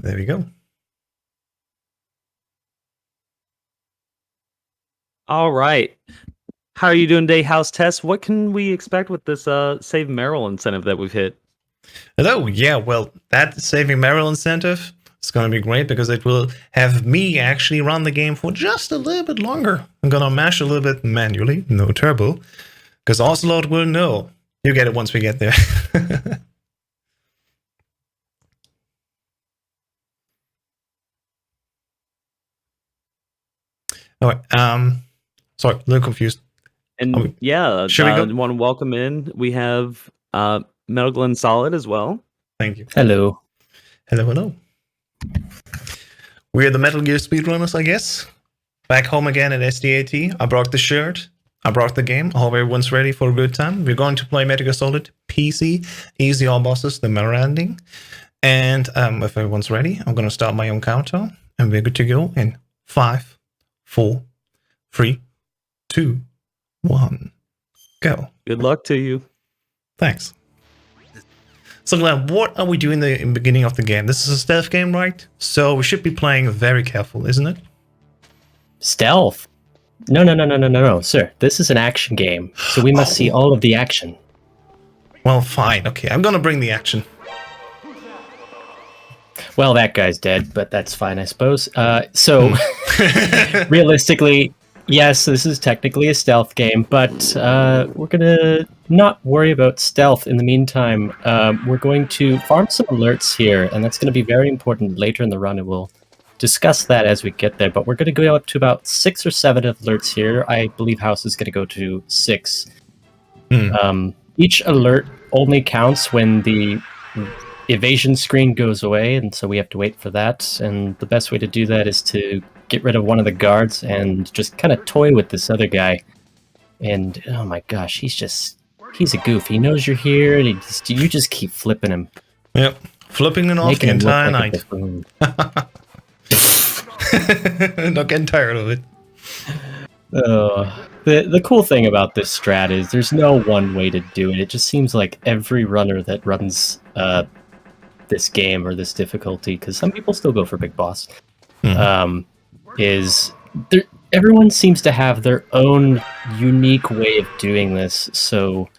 There we go. All right. How are you doing today, House Test? What can we expect with this Save Merrill incentive that we've hit? Hello. Yeah, well, that Saving Merrill incentive is going to be great because it will have me actually run the game for just a little bit longer. I'm going to mash a little bit manually, no turbo, because Ocelot will know. You get it once we get there. All right. Sorry, a little confused. And yeah, should we go? want to welcome in. We have Metal Glen Solid as well. Thank you. Hello. Hello, hello. We're the Metal Gear speedrunners, I guess. Back home again at SDAT. I brought the shirt. I brought the game. I hope everyone's ready for a good time. We're going to play Metal Gear Solid PC, Easy All Bosses, the mirror ending. And if everyone's ready, I'm going to start my own countdown. And we're good to go in 5, 4, 3, 2, 1, go. Good luck to you. Thanks. So Glenn, what are we doing in the beginning of the game? This is a stealth game, right? So we should be playing very careful, isn't it? Stealth? No, sir. This is an action game, so we must see all of the action. Well, fine. Okay, I'm gonna bring the action. Well, that guy's dead, but that's fine, I suppose. So, realistically, yes, this is technically a stealth game, but we're gonna not worry about stealth in the meantime. We're going to farm some alerts here, and that's going to be very important later in the run, and we'll discuss that as we get there. But we're going to go up to about 6 or 7 alerts here. I believe House is going to go to 6. Each alert only counts when the evasion screen goes away, and so we have to wait for that. And the best way to do that is to get rid of one of the guards and just kind of toy with this other guy. And oh my gosh, he's a goof. He knows you're here, and you just keep flipping him. Yep, flipping it off the entire night. Not getting tired of it. The cool thing about this strat is there's no one way to do it. It just seems like every runner that runs this game or this difficulty, because some people still go for Big Boss, is there. Everyone seems to have their own unique way of doing this. So,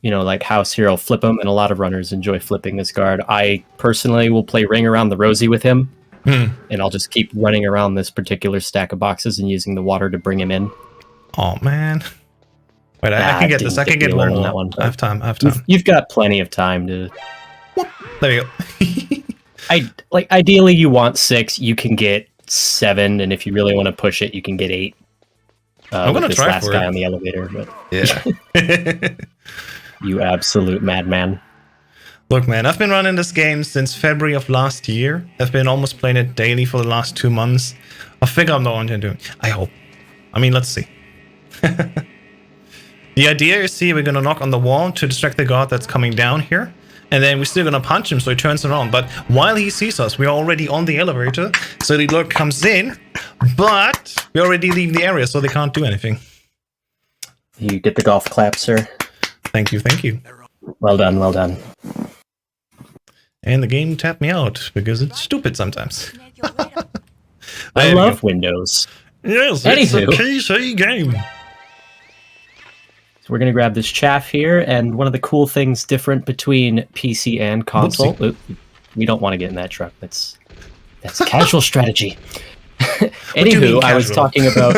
like House here, I'll flip him, and a lot of runners enjoy flipping this guard. I personally will play Ring Around the Rosie with him. And I'll just keep running around this particular stack of boxes and using the water to bring him in. Oh, man. Wait, I can get this. I can get one more. I have time. You've got plenty of time to... There you go. Ideally, you want 6. You can get 7, and if you really want to push it, you can get 8. I'm going to try last for guy it. on the elevator. But yeah. You absolute madman. Look, man, I've been running this game since February of last year. I've been almost playing it daily for the last 2 months. I figure I'm the one to do it. I hope. I mean, let's see. The idea is, we're going to knock on the wall to distract the guard that's coming down here. And then we're still going to punch him so he turns around. But while he sees us, we're already on the elevator. So the alert comes in. But we already leave the area, so they can't do anything. You get the golf clap, sir. Thank you, thank you. Well done, well done. And the game tapped me out because it's stupid sometimes. I love Windows. Yes, it's a PC game. So we're going to grab this chaff here, and one of the cool things different between PC and console... Oop, we don't want to get in that truck. That's casual strategy. Anywho, I was talking about...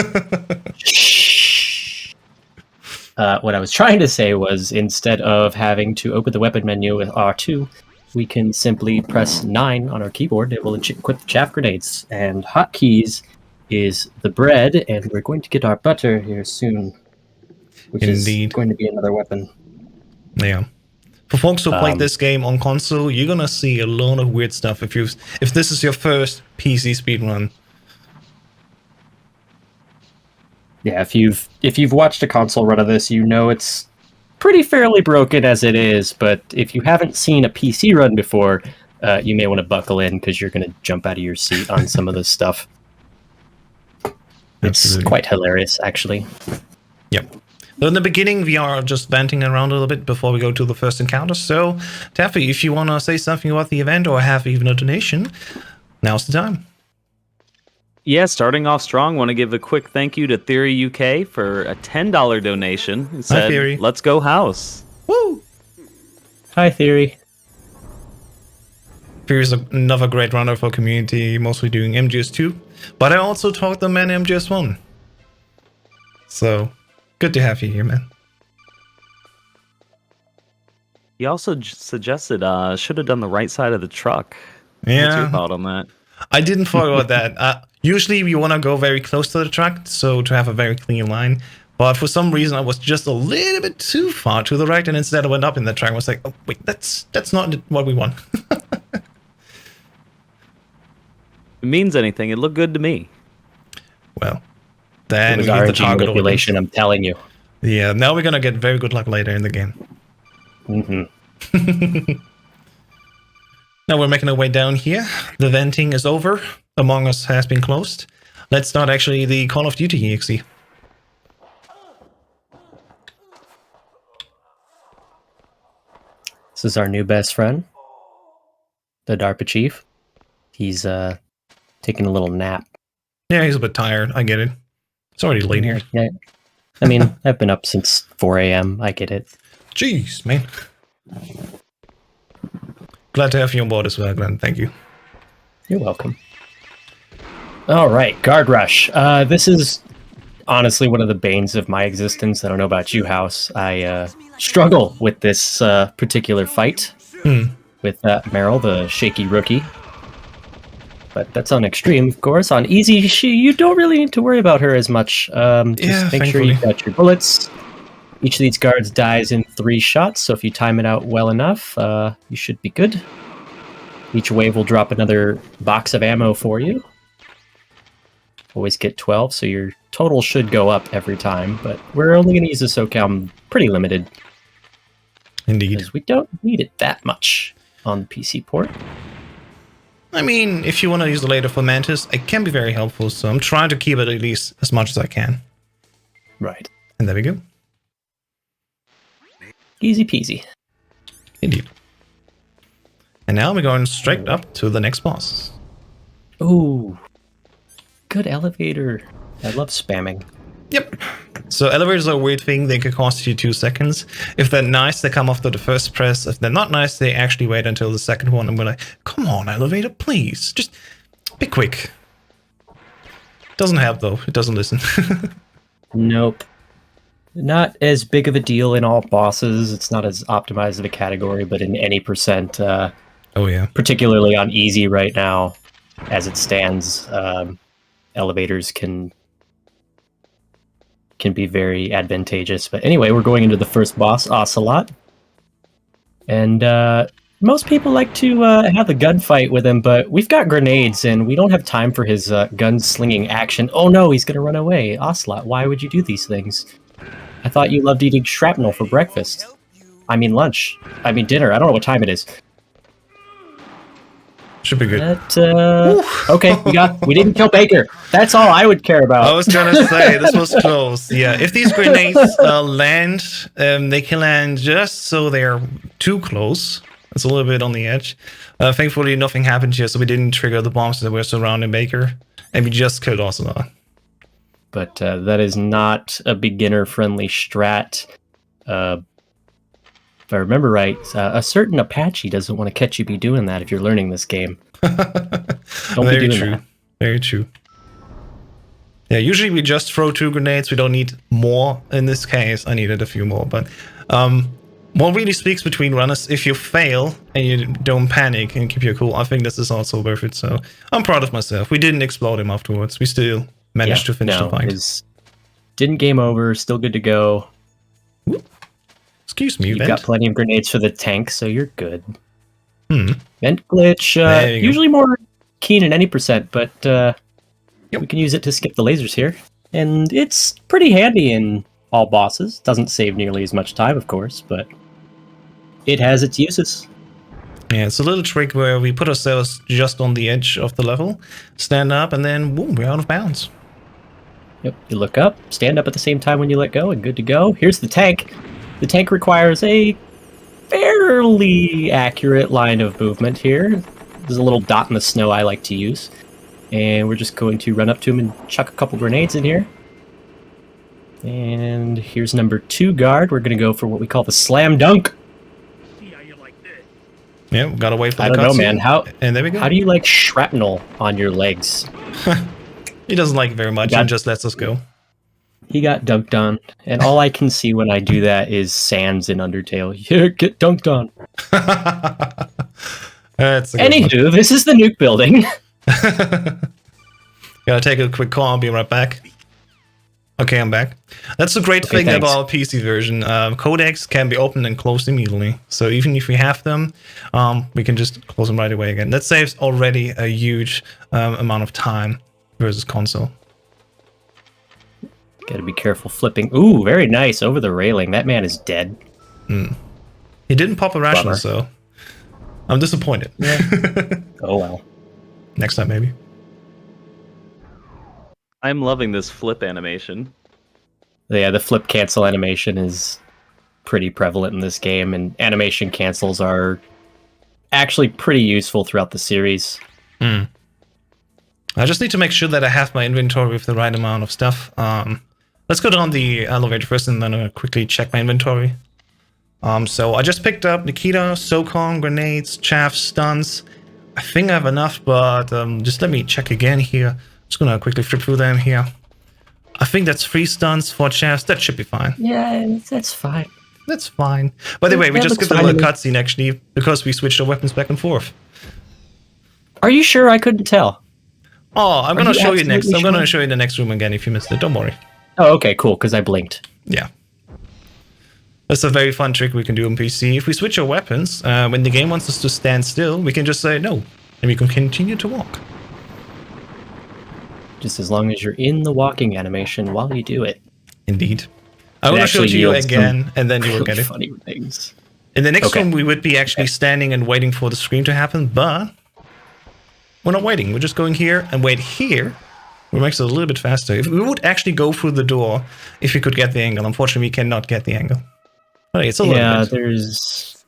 what I was trying to say was, instead of having to open the weapon menu with R2, we can simply press 9 on our keyboard. It will equip the chaff grenades. And hotkeys is the bread, and we're going to get our butter here soon, which is going to be another weapon. Yeah. For folks who played this game on console, you're gonna see a lot of weird stuff if this is your first PC speedrun. Yeah, if you've watched a console run of this, you know it's pretty fairly broken as it is, but if you haven't seen a PC run before, you may want to buckle in because you're going to jump out of your seat on some of this stuff. It's quite hilarious, actually. Yep. So in the beginning, we are just venting around a little bit before we go to the first encounter. So, Taffy, if you want to say something about the event or have even a donation, now's the time. Yeah, starting off strong, want to give a quick thank you to Theory UK for a $10 donation. It said, Theory. let's go house. Woo! Hi, Theory. Here's another great runner for community, mostly doing MGS2, but I also taught them in MGS1. So, good to have you here, man. He also suggested should have done the right side of the truck. Yeah. What's your thought on that? I didn't follow that. Usually we want to go very close to the track, so to have a very clean line. But for some reason I was just a little bit too far to the right, and instead I went up in the track. I was like, oh wait, that's not what we want. If it means anything, it looked good to me. Well, then It was we hit the RNG target manipulation, I'm telling you. Yeah, now we're gonna get very good luck later in the game. Mm-hmm. Now we're making our way down here. The venting is over. Among Us has been closed. Let's start actually the Call of Duty EXE. This is our new best friend, the DARPA chief. He's taking a little nap. Yeah, he's a bit tired. I get it. It's already late here. Yeah. I mean, I've been up since 4 a.m. I get it. Jeez, man. Glad to have you on board as well, Glenn. Thank you. You're welcome. All right, Guard Rush. This is honestly one of the banes of my existence. I don't know about you, House. I struggle with this particular fight with Meryl, the shaky rookie. But that's on extreme, of course. On easy, you don't really need to worry about her as much. Just make sure you've got your bullets. Each of these guards dies in 3 shots, so if you time it out well enough, you should be good. Each wave will drop another box of ammo for you. Always get 12, so your total should go up every time, but we're only going to use the SOCAL pretty limited. Indeed. Because we don't need it that much on the PC port. I mean, if you want to use the later for Mantis, it can be very helpful, so I'm trying to keep it at least as much as I can. Right. And there we go. Easy peasy. Indeed. And now we're going straight up to the next boss. Ooh. Good elevator. I love spamming. Yep. So elevators are a weird thing. They could cost you 2 seconds. If they're nice, they come after the first press. If they're not nice, they actually wait until the second one. And we're like, come on, elevator, please. Just be quick. Doesn't help, though. It doesn't listen. Nope. Not as big of a deal in all bosses. It's not as optimized of a category, but in any percent, oh, yeah. particularly on easy right now, as it stands, elevators can be very advantageous. But anyway, we're going into the first boss, Ocelot. And most people like to have a gunfight with him, but we've got grenades, and we don't have time for his gun-slinging action. Oh no, he's going to run away. Ocelot, why would you do these things? I thought you loved eating shrapnel for breakfast. I mean lunch. I mean dinner. I don't know what time it is. Should be good. Okay, we didn't kill Baker. That's all I would care about. I was gonna say, this was close. Yeah, if these grenades land, they can land just so they're too close. It's a little bit on the edge. Thankfully, nothing happened here, so we didn't trigger the bombs that were surrounding Baker. And we just killed Ocelot. But that is not a beginner-friendly strat. If I remember right, a certain Apache doesn't want to catch you be doing that if you're learning this game. Don't Very be doing true. that. Very true. Yeah, usually we just throw 2 grenades. We don't need more. In this case, I needed a few more. But what really speaks between runners, if you fail and you don't panic and keep your cool, I think this is also worth it. So I'm proud of myself. We didn't explode him afterwards. We still managed to finish the fight. Didn't game over. Still good to go. Excuse me, You've Vent. got plenty of grenades for the tank, so you're good. Hmm. Vent glitch, There you go. usually more keen in any percent, but Yep. we can use it to skip the lasers here. And it's pretty handy in all bosses. Doesn't save nearly as much time, of course, but it has its uses. Yeah, it's a little trick where we put ourselves just on the edge of the level, stand up, and then boom, we're out of bounds. Yep, you look up, stand up at the same time when you let go, and good to go. Here's the tank. The tank requires a fairly accurate line of movement here. There's a little dot in the snow I like to use. And we're just going to run up to him and chuck a couple grenades in here. And here's number 2 guard. We're going to go for what we call the slam dunk. Yeah, we gotta wait for the I don't know, cutscene. man. And there we go. How do you like shrapnel on your legs? He doesn't like it very much and just lets us go. He got dunked on, and all I can see when I do that is Sans in Undertale. Yeah, get dunked on. That's a good Anywho, this is the nuke building. Gotta take a quick call. I'll be right back. Okay, I'm back. That's the great thing thanks. about PC version. Codecs can be opened and closed immediately. So even if we have them, we can just close them right away again. That saves already a huge amount of time versus console. Gotta be careful flipping. Ooh, very nice. Over the railing. That man is dead. He didn't pop a ration, Bummer. so I'm disappointed. Oh, well. Next time, maybe. I'm loving this flip animation. Yeah, the flip cancel animation is pretty prevalent in this game, and animation cancels are actually pretty useful throughout the series. I just need to make sure that I have my inventory with the right amount of stuff. Let's go down the elevator first, and then I'll quickly check my inventory. So I just picked up Nikita, SOCOM, grenades, chaff, stuns. I think I have enough, but just let me check again here. Just gonna quickly flip through them here. I think that's 3 stuns, 4 chaffs. That should be fine. Yeah, that's fine. That's fine. By the way, we That just looks skipped a little fine cutscene actually because we switched our weapons back and forth. Are you sure? I couldn't tell. Oh, I'm gonna you show you next. I'm absolutely gonna sure? show you the next room again if you missed it. Don't worry. Oh, okay, cool, because I blinked. Yeah. That's a very fun trick we can do on PC. If we switch our weapons, when the game wants us to stand still, we can just say no, and we can continue to walk. Just as long as you're in the walking animation while you do it. Indeed. I want to show it actually to you yields again, and then you will Really get it. funny things. In the next Okay. room, we would be actually standing and waiting for the screen to happen, but we're not waiting. We're just going here and wait here. It makes it a little bit faster. If we would actually go through the door, if we could get the angle. Unfortunately, we cannot get the angle. But it's a little Yeah, bit. there's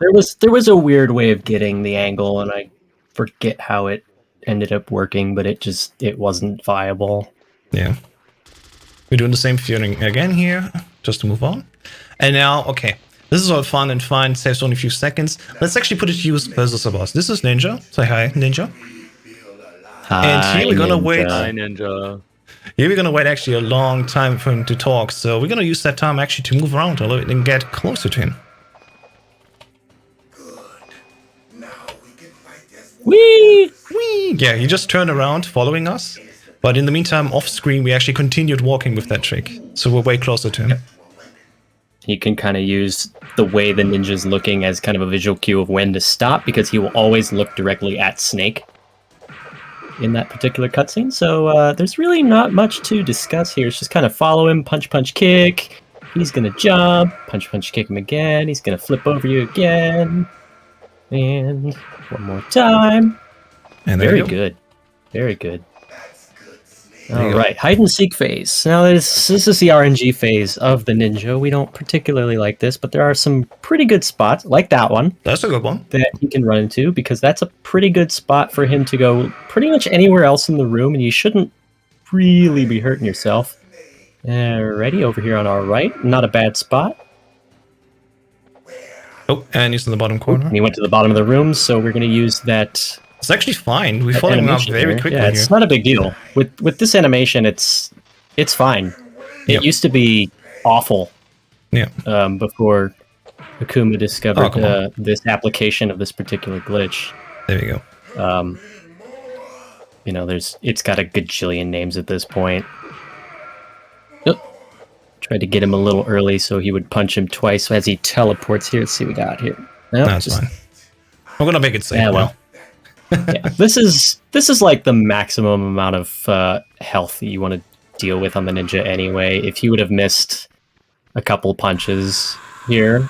there was a weird way of getting the angle, and I forget how it ended up working, but it wasn't viable. Yeah. We're doing the same feeling again here, just to move on. And now, okay, this is all fun and fine, saves only a few seconds. Let's actually put it to use versus a boss. This is Ninja. Say hi, Ninja. And here we're gonna wait. Hi, Ninja. Here we're gonna wait actually a long time for him to talk, so we're gonna use that time actually to move around a little bit and get closer to him. Whee! Whee! Yeah, he just turned around following us. But in the meantime, off screen, we actually continued walking with that trick. So we're way closer to him. You can kind of use the way the ninja's looking as kind of a visual cue of when to stop, because he will always look directly at Snake in that particular cutscene. So there's really not much to discuss here. It's just kind of follow him, punch, punch, kick. He's going to jump, punch, punch, kick him again. He's going to flip over you again. And one more time. And there Very we go. good. Very good. you All go. right, hide and seek phase. Now this is the RNG phase of the ninja. We don't particularly like this, but there are some pretty good spots, like that one, That's a good one. that he can run into, because that's a pretty good spot for him to go pretty much anywhere else in the room, and you shouldn't really be hurting yourself. Alrighty, over here on our right, not a bad spot. Oh, and he's in the bottom corner. And he went to the bottom of the room, so we're going to use that. It's actually fine. We that followed him up animation very here. quickly Yeah, here. it's not a big deal. With this animation, it's fine. It Yep. used to be awful Yeah. before Akuma discovered come on. this application of this particular glitch. There we go. You know, it's got a gajillion names at this point. Oh, tried to get him a little early so he would punch him twice as he teleports here. Let's see what we got here. Nope, That's just- fine. We're gonna make it safe. Yeah, now. well. Yeah, this is like the maximum amount of health that you want to deal with on the ninja anyway. If he would have missed a couple punches here,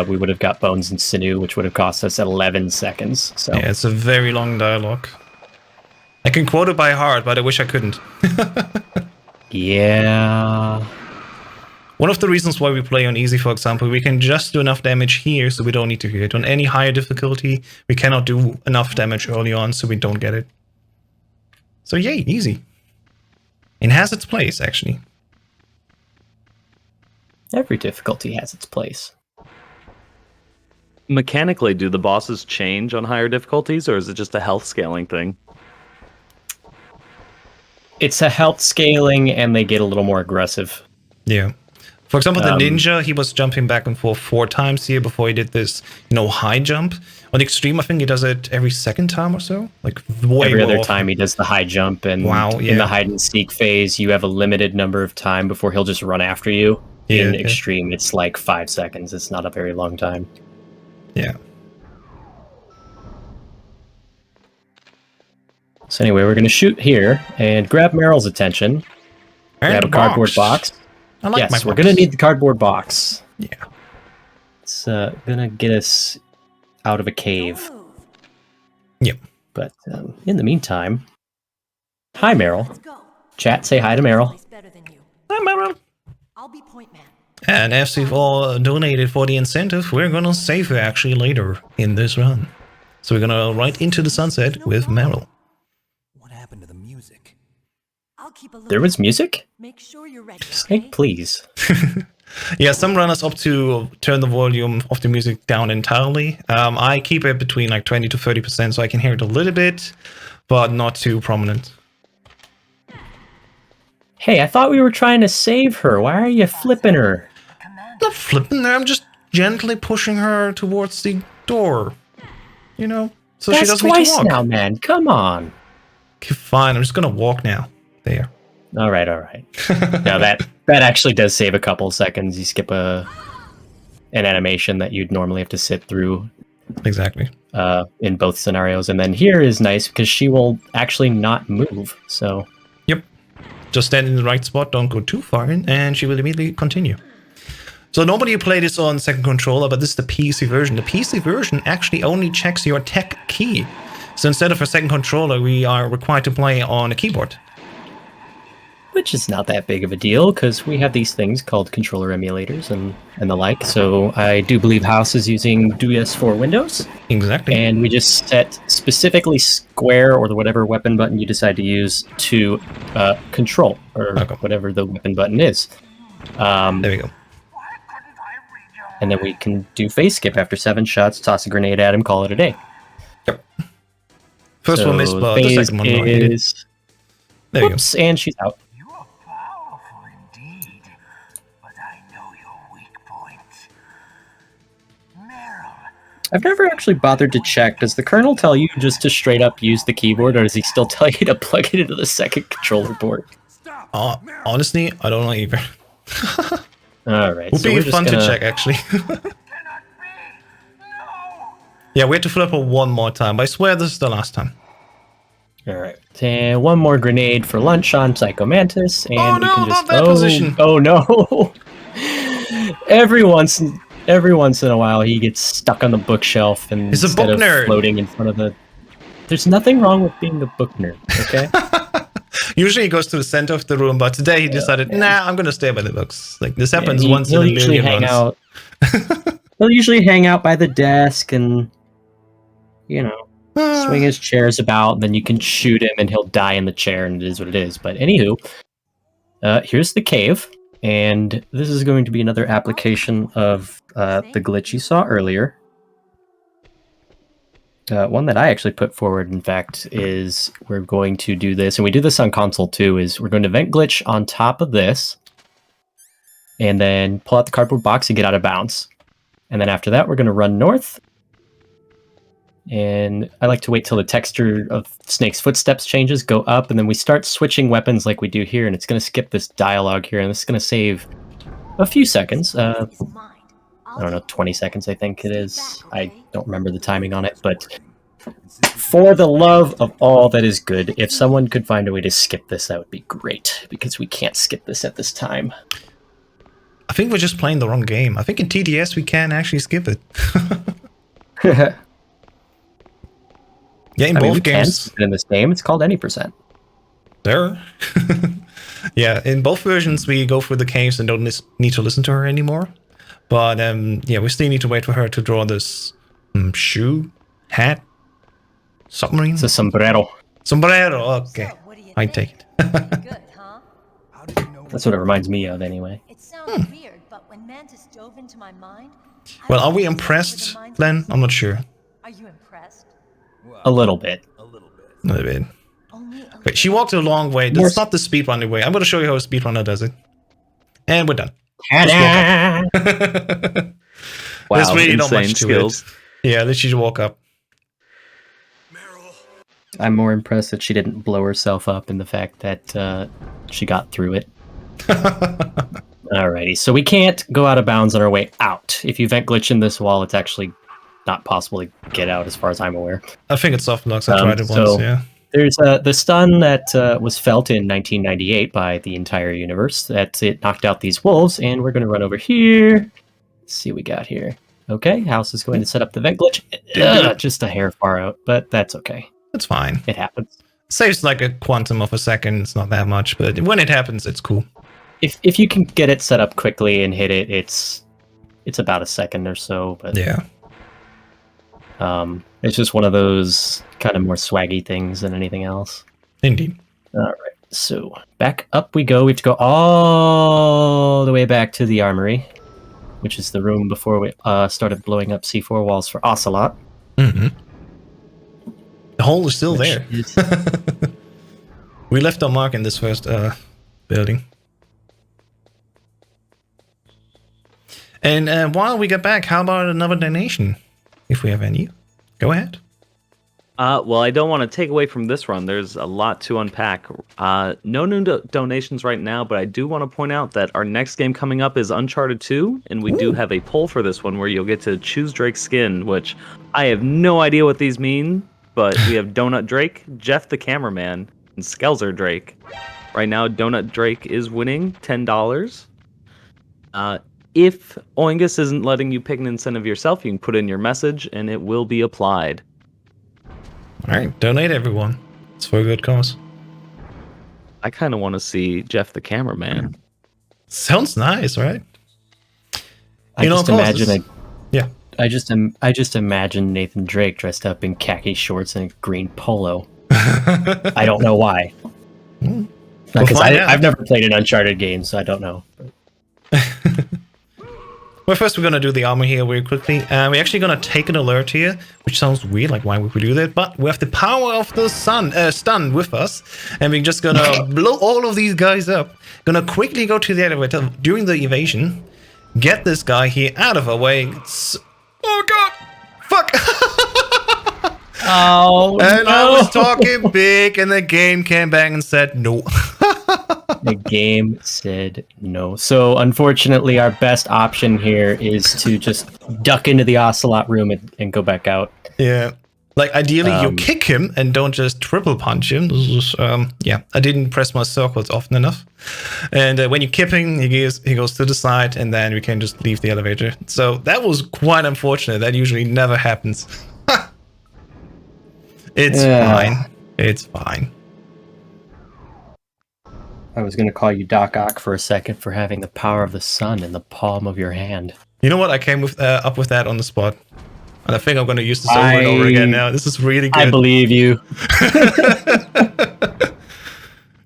we would have got bones and sinew, which would have cost us 11 seconds. So Yeah, it's a very long dialogue. I can quote it by heart, but I wish I couldn't. yeah. One of the reasons why we play on easy, for example, we can just do enough damage here, so we don't need to hit. On any higher difficulty, we cannot do enough damage early on, so we don't get it. So yay, easy. It has its place, actually. Every difficulty has its place. Mechanically, do the bosses change on higher difficulties, or is it just a health scaling thing? It's a health scaling, and they get a little more aggressive. Yeah. For example, the ninja, he was jumping back and forth 4 times here before he did this, high jump. On extreme, I think he does it every second time or so. Like, way Every other more time he does the high jump, and in the hide and seek phase, you have a limited number of time before he'll just run after you. In extreme, it's like 5 seconds. It's not a very long time. Yeah. So anyway, we're going to shoot here and grab Meryl's attention. Grab a cardboard box. I like my yes, we're going to need the cardboard box. Yeah. It's going to get us out of a cave. Yep. But in the meantime, hi, Meryl. Chat, say hi to Meryl. Hi, Meryl. I'll be point man. And as we've all donated for the incentive, we're gonna save her actually later in this run. So we're gonna right into the sunset with Meryl. What happened to the music? I'll keep a look. There was music? Make sure you're ready. Snake, please. Yeah, some runners opt to turn the volume of the music down entirely. I keep it between like 20 to 30% so I can hear it a little bit, but not too prominent. Hey, I thought we were trying to save her. Why are you flipping her? I'm not flipping her, I'm just gently pushing her towards the door. So That's she doesn't twice need to walk. now, man. Come on. Okay, fine, I'm just gonna walk now. There. All right. Now that actually does save a couple seconds. You skip an animation that you'd normally have to sit through. Exactly. In both scenarios, and then here is nice because she will actually not move. So. Yep. Just stand in the right spot, don't go too far in, and she will immediately continue. So normally you play this on second controller, but this is the PC version. The PC version actually only checks your tech key. So instead of a second controller, we are required to play on a keyboard. Which is not that big of a deal, because we have these things called controller emulators and the like. So I do believe House is using DuS for Windows. Exactly. And we just set specifically square or whatever weapon button you decide to use to control, or whatever the weapon button is. There we go. And then we can do face skip after 7 shots, toss a grenade at him, call it a day. Yep. First one missed, but the second one is... There you go. Whoops, and she's out. You are powerful indeed, but I know your weak point. Meryl. I've never actually bothered to check. Does the Colonel tell you just to straight up use the keyboard, or does he still tell you to plug it into the second controller port? Honestly, I don't know either. Alright, Would be fun to check, actually. Yeah, we have to flip her one more time, but I swear this is the last time. Alright, and one more grenade for lunch on Psycho Mantis, and oh we no, can just... not that position! Oh no! every once in a while he gets stuck on the bookshelf, and He's a instead book of nerd. floating in front of the... There's nothing wrong with being a book nerd, okay? Usually he goes to the center of the room, but today he decided, nah, I'm gonna stay by the books. Like, this happens once in a million runs. He'll usually hang out by the desk and, swing his chairs about, and then you can shoot him and he'll die in the chair, and it is what it is. But anywho, here's the cave, and this is going to be another application of the glitch you saw earlier. One that I actually put forward, in fact, is we're going to do this, and we do this on console too, is we're going to event glitch on top of this, and then pull out the cardboard box and get out of bounds. And then after that, we're going to run north. And I like to wait till the texture of Snake's footsteps changes, go up, and then we start switching weapons like we do here, and it's going to skip this dialogue here, and this is going to save a few seconds. I don't know, 20 seconds I think it is. I don't remember the timing on it, but for the love of all that is good, if someone could find a way to skip this, that would be great, because we can't skip this at this time. I think we're just playing the wrong game. I think in TDS we can actually skip it. Yeah, in both games. In this game, it's called any %. There. Yeah, in both versions, we go through the caves and don't need to listen to her anymore. But yeah, we still need to wait for her to draw this shoe, hat, submarine. It's a sombrero. Sombrero, okay. So, what do you I think? take it. Pretty good, huh? How did you know? That's what it reminds me of, anyway. It sounds weird, but when Mantis dove into my mind, I Well, are we was impressed, with the mind's Glenn? I'm not sure. Are you impressed? A little bit. A little bit. A little bit. Only a Wait, she little. walked a long way. More That's not the speedrunning way. I'm going to show you how a speedrunner does it. And we're done. Ta-da! Wow, There's really not insane much to skills. it. Yeah, let's just walk up. Meryl. I'm more impressed that she didn't blow herself up in the fact that she got through it. Alrighty, so we can't go out of bounds on our way out. If you vent glitch in this wall, it's actually not possible to get out as far as I'm aware. I think it's soft locks. I tried it so- once, yeah. There's the stun that was felt in 1998 by the entire universe. That it knocked out these wolves, and we're going to run over here. Let's see what we got here. Okay, House is going to set up the vent glitch. Just a hair far out, but that's okay. It's fine. It happens. Saves like a quantum of a second. It's not that much, but when it happens, it's cool. If you can get it set up quickly and hit it, it's about a second or so. But Yeah. it's just one of those kind of more swaggy things than anything else. Indeed. All right, so back up we go. We have to go all the way back to the armory, which is the room before we started blowing up C4 walls for Ocelot. Mm-hmm. The hole is still which there. is- We left our mark in this first building. And while we get back, how about another donation? If we have any. Go ahead. Well, I don't want to take away from this run. There's a lot to unpack. No new donations right now, but I do want to point out that our next game coming up is Uncharted 2, and we do have a poll for this one where you'll get to choose Drake's skin, which I have no idea what these mean, but we have Donut Drake, Jeff the Cameraman, and Skelzer Drake. Right now, Donut Drake is winning $10. If Oingus isn't letting you pick an incentive yourself, you can put in your message, and it will be applied. All right, donate everyone. It's for a good cause. I kind of want to see Jeff the Cameraman. Sounds nice, right? I You know, just of course, imagine it's- yeah. I just imagine Nathan Drake dressed up in khaki shorts and a green polo. I don't know why. We'll Because find out. I've never played an Uncharted game, so I don't know. Well, first we're going to do the armor here very quickly. We're actually going to take an alert here, which sounds weird, like why would we do that? But we have the power of the stun with us, and we're just going to blow all of these guys up. Going to quickly go to the elevator during the evasion, get this guy here out of our way. Oh god! Fuck! Oh, And I was talking big, and the game came back and said no. The game said no. So unfortunately, our best option here is to just duck into the Ocelot room and go back out. Yeah. Like, ideally, you kick him and don't just triple punch him. This is, yeah, I didn't press my circles often enough. And when you kick him, he goes to the side, and then we can just leave the elevator. So that was quite unfortunate. That usually never happens. It's fine. It's fine. I was going to call you Doc Ock for a second for having the power of the sun in the palm of your hand. You know what? I came up with that on the spot. And I think I'm going to use this over and over again now. This is really good. I believe you.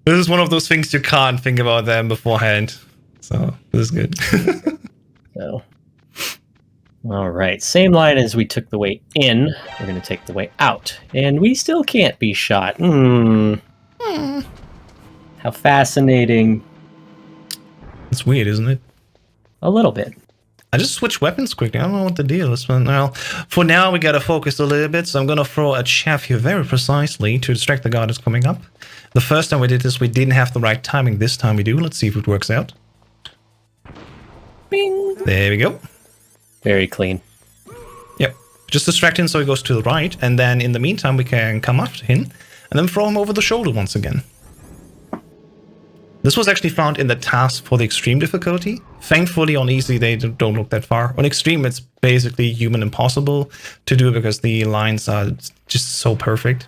This is one of those things you can't think about them beforehand. So, this is good. So, all right. Same line as we took the way in. We're going to take the way out. And we still can't be shot. How fascinating. It's weird, isn't it? A little bit. I just switched weapons quickly. I don't know what the deal is. But now, for now, we gotta focus a little bit. So I'm gonna throw a chaff here very precisely to distract the guard that's coming up. The first time we did this, we didn't have the right timing. This time we do. Let's see if it works out. Bing. There we go. Very clean. Yep. Just distract him so he goes to the right. And then in the meantime, we can come after him and then throw him over the shoulder once again. This was actually found in the task for the extreme difficulty. Thankfully, on easy, they don't look that far. On extreme, it's basically human impossible to do because the lines are just so perfect.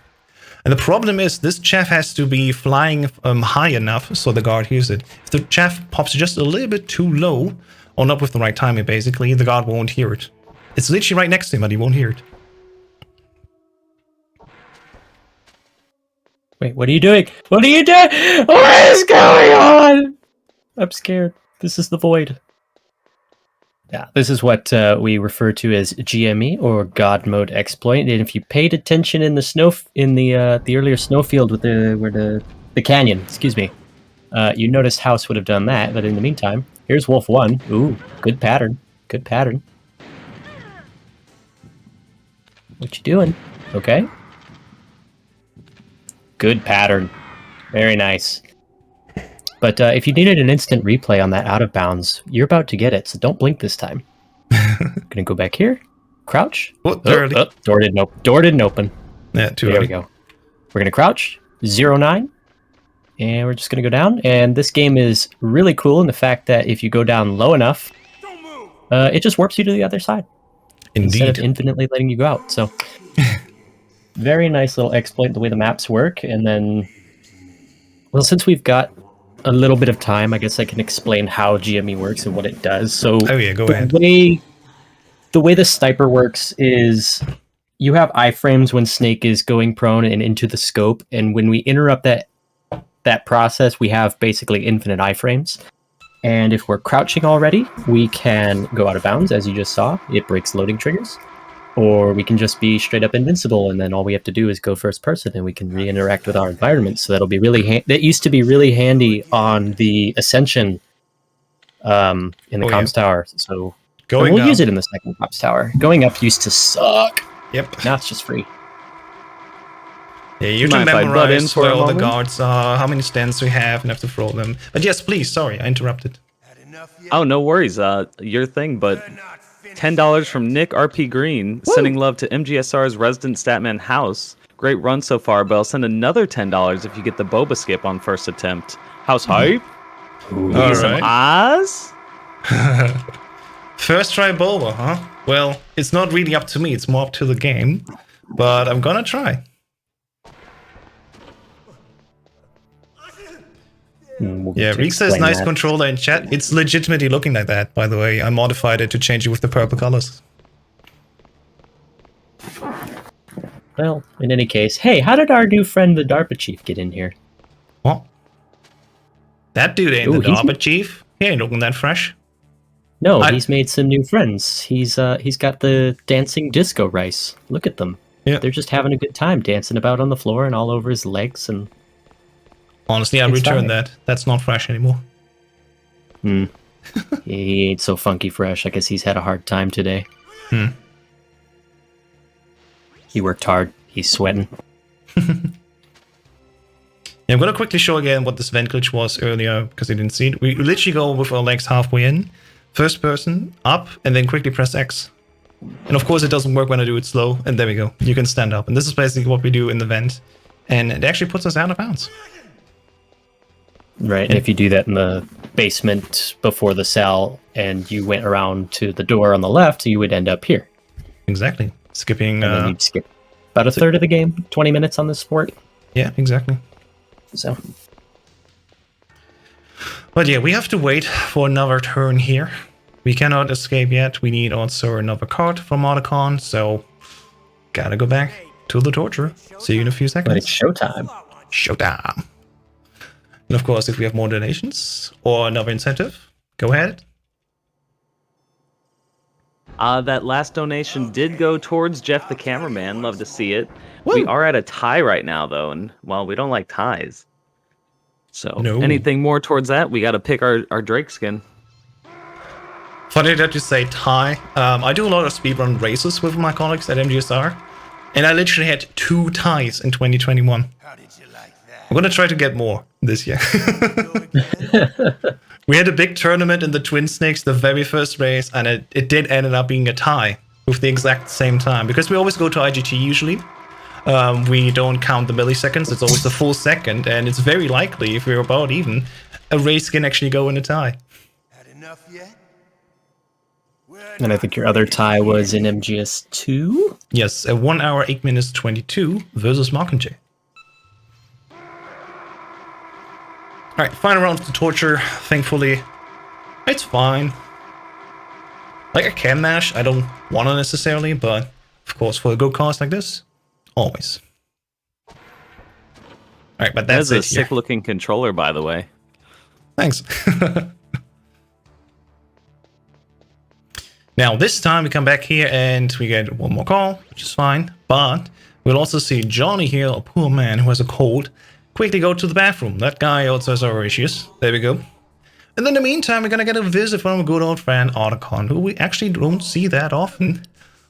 And the problem is this chaff has to be flying high enough so the guard hears it. If the chaff pops just a little bit too low, or not with the right timing basically, the guard won't hear it. It's literally right next to him, but he won't hear it. Wait, what are you doing? What are you doing? What is going on? I'm scared. This is the void. Yeah, this is what we refer to as GME or God Mode exploit. And if you paid attention in the snow in the earlier snowfield with the canyon, excuse me, you noticed House would have done that. But in the meantime, here's Wolf 1. Ooh, good pattern. Good pattern. What you doing? Okay. Good pattern. Very nice. But if you needed an instant replay on that out of bounds, you're about to get it, so don't blink this time. Gonna go back here. Crouch. Oh, door didn't open. Yeah, too There early. we go. We're gonna crouch. 0-9. And we're just gonna go down. And this game is really cool in the fact that if you go down low enough, it just warps you to the other side. Instead of Indeed. infinitely letting you go out. So very nice little exploit the way the maps work. And then, well, since we've got a little bit of time, I guess I can explain how GME works and what it does. So Oh yeah, go ahead. The way the sniper works is you have iframes when Snake is going prone and into the scope, and when we interrupt that process, we have basically infinite iframes. And if we're crouching already, we can go out of bounds, as you just saw. It breaks loading triggers. Or we can just be straight up invincible, and then all we have to do is go first person, and we can re-interact with our environment. So that'll be really that used to be really handy on the Ascension in the comms tower. So we'll use it in the second comms tower. Going up used to suck. Yep. Now it's just free. Yeah, you have to mind if I butt in memorize for where a all the moment? guards are, how many stands we have, and have to throw them. But yes, please, sorry, I interrupted. Oh, no worries. Your thing, but $10 from Nick RP Green, sending love to MGSR's resident statman House. Great run so far, but I'll send another $10 if you get the boba skip on first attempt. House hype? All Get some right. eyes? First try boba, huh? Well, it's not really up to me, it's more up to the game. But I'm gonna try. Yeah, Reek says nice controller in chat. It's legitimately looking like that, by the way. I modified it to change it with the purple colors. Well, in any case, hey, how did our new friend the DARPA chief get in here? What? That dude ain't Ooh, the DARPA chief. He ain't looking that fresh. No, he's made some new friends. He's got the dancing disco rice. Look at them. Yeah. They're just having a good time dancing about on the floor and all over his legs and Honestly, I It's returned fine. that. That's not fresh anymore. he ain't so funky fresh. I guess he's had a hard time today. He worked hard. He's sweating. Yeah, I'm gonna quickly show again what this vent glitch was earlier, because I didn't see it. We literally go with our legs halfway in, first person, up, and then quickly press X. And of course it doesn't work when I do it slow, and there we go. You can stand up. And this is basically what we do in the vent. And it actually puts us out of bounds. Right, and if you do that in the basement before the cell and you went around to the door on the left, you would end up here. Exactly. Skipping... And then you'd skip about a third of the game, 20 minutes on this sport. Yeah, exactly. So, But yeah, we have to wait for another turn here. We cannot escape yet. We need also another card from Otacon, so gotta go back to the torture. See you in a few but it's seconds. showtime. Showtime. And of course, if we have more donations or another incentive, go ahead. That last donation did go towards Jeff the cameraman. Love to see it. We Woo. are at a tie right now, though, and, well, we don't like ties. So No. anything more towards that, we got to pick our Drake skin. Funny that you say tie. I do a lot of speedrun races with my colleagues at MGSR, and I literally had 2 ties in 2021. How did you like that? I'm gonna try to get more this year. We had a big tournament in the Twin Snakes, the very first race, and it did end up being a tie with the exact same time, because we always go to IGT usually. We don't count the milliseconds, it's always the full second, and it's very likely, if we're about even, a race can actually go in a tie. Had enough yet? And I think your other tie was in MGS2? Yes, a 1 hour 8 minutes 22 versus Mockingjay. Alright, final round of the torture. Thankfully, it's fine. Like, I can mash. I don't want to necessarily, but of course, for a good cause like this, always. Alright, but that's That's a it here. sick-looking controller, by the way. Thanks. Now, this time we come back here and we get one more call, which is fine. But we'll also see Johnny here, a poor man who has a cold, quickly go to the bathroom. That guy also has our issues. There we go. And in the meantime, we're gonna get a visit from a good old friend, Otacon, who we actually don't see that often.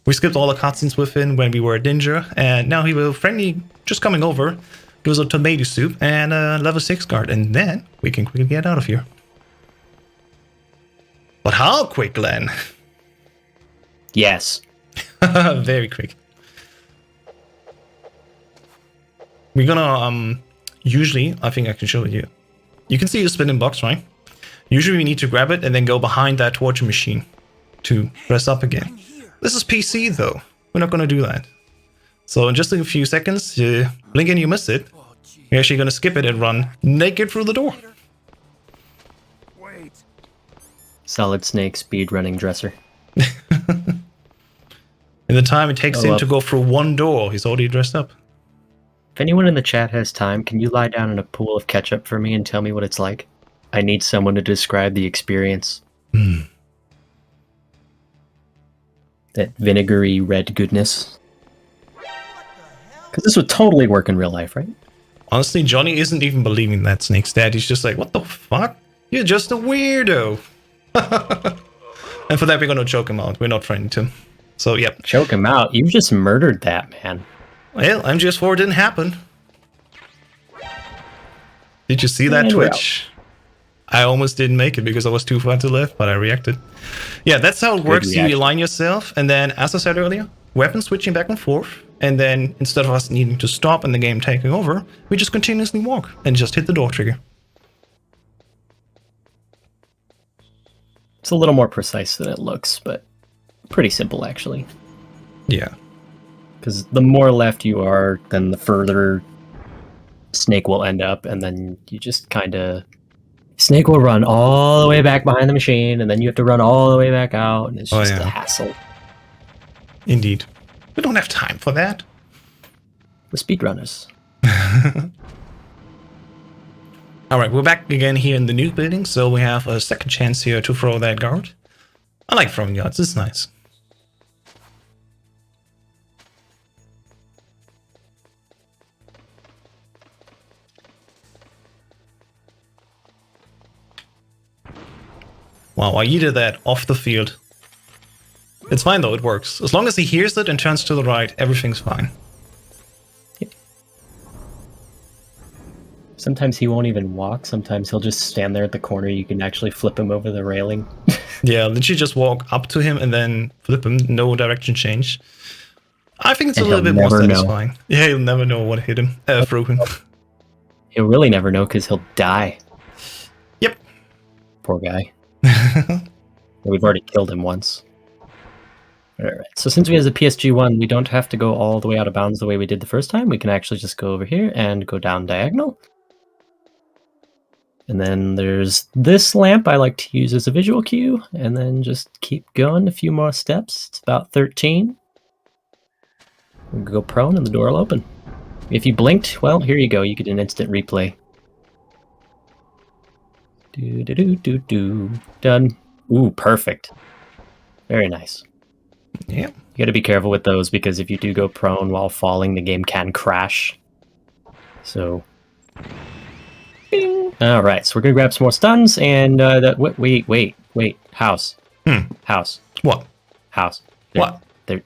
We skipped all the cutscenes with him when we were at Danger, and now he will friendly just coming over, give us a tomato soup and a level 6 guard, and then we can quickly get out of here. But how quick, Glenn? Yes. Very quick. We're gonna, usually, I think I can show it you. You can see the spinning box, right? Usually we need to grab it and then go behind that torture machine to press up again. This is PC though. We're not gonna do that. So in just a few seconds, you blink and you miss it. You're actually gonna skip it and run naked through the door. Wait. Solid Snake speedrunning dresser. In the time it takes him well. to go through one door, he's already dressed up. If anyone in the chat has time, can you lie down in a pool of ketchup for me and tell me what it's like? I need someone to describe the experience. That vinegary red goodness. Because this would totally work in real life, right? Honestly, Johnny isn't even believing that Snake's dead. He's just like, what the fuck? You're just a weirdo. And for that, we're gonna choke him out. We're not friendly to him. So, yep. Choke him out. You just murdered that man. Well, MGS4 didn't happen. Did you see that And Twitch? I almost didn't make it because I was too far to live, but I reacted. Yeah, that's how it works. You reaction. align yourself, and then, as I said earlier, weapon switching back and forth, and then instead of us needing to stop and the game taking over, we just continuously walk and just hit the door trigger. It's a little more precise than it looks, but pretty simple actually. Yeah. Because the more left you are, then the further Snake will end up, and then you just kind of... Snake will run all the way back behind the machine, and then you have to run all the way back out, and it's just a hassle. Indeed. We don't have time for that. The speedrunners. Alright, we're back again here in the new building, so we have a second chance here to throw that guard. I like throwing guards, it's nice. Wow, I yeeted that off the field. It's fine though, it works. As long as he hears it and turns to the right, everything's fine. Sometimes he won't even walk. Sometimes he'll just stand there at the corner. You can actually flip him over the railing. Yeah, literally just walk up to him and then flip him, no direction change. I think it's And a little he'll bit more never know. satisfying. Yeah, he'll never know what hit him, through him. He'll really never know because he'll die. Yep. Poor guy. We've already killed him once. Alright, so since we have a PSG1, we don't have to go all the way out of bounds the way we did the first time. We can actually just go over here and go down diagonal. And then there's this lamp I like to use as a visual cue, and then just keep going a few more steps. It's about 13. We'll go prone and the door will open. If you blinked, well, here you go. You get an instant replay. Do. Done. Ooh, perfect. Very nice. Yeah. You gotta be careful with those because if you do go prone while falling, the game can crash. So... Bing. All right, so we're gonna grab some more stuns and wait, house, house, What? house. What?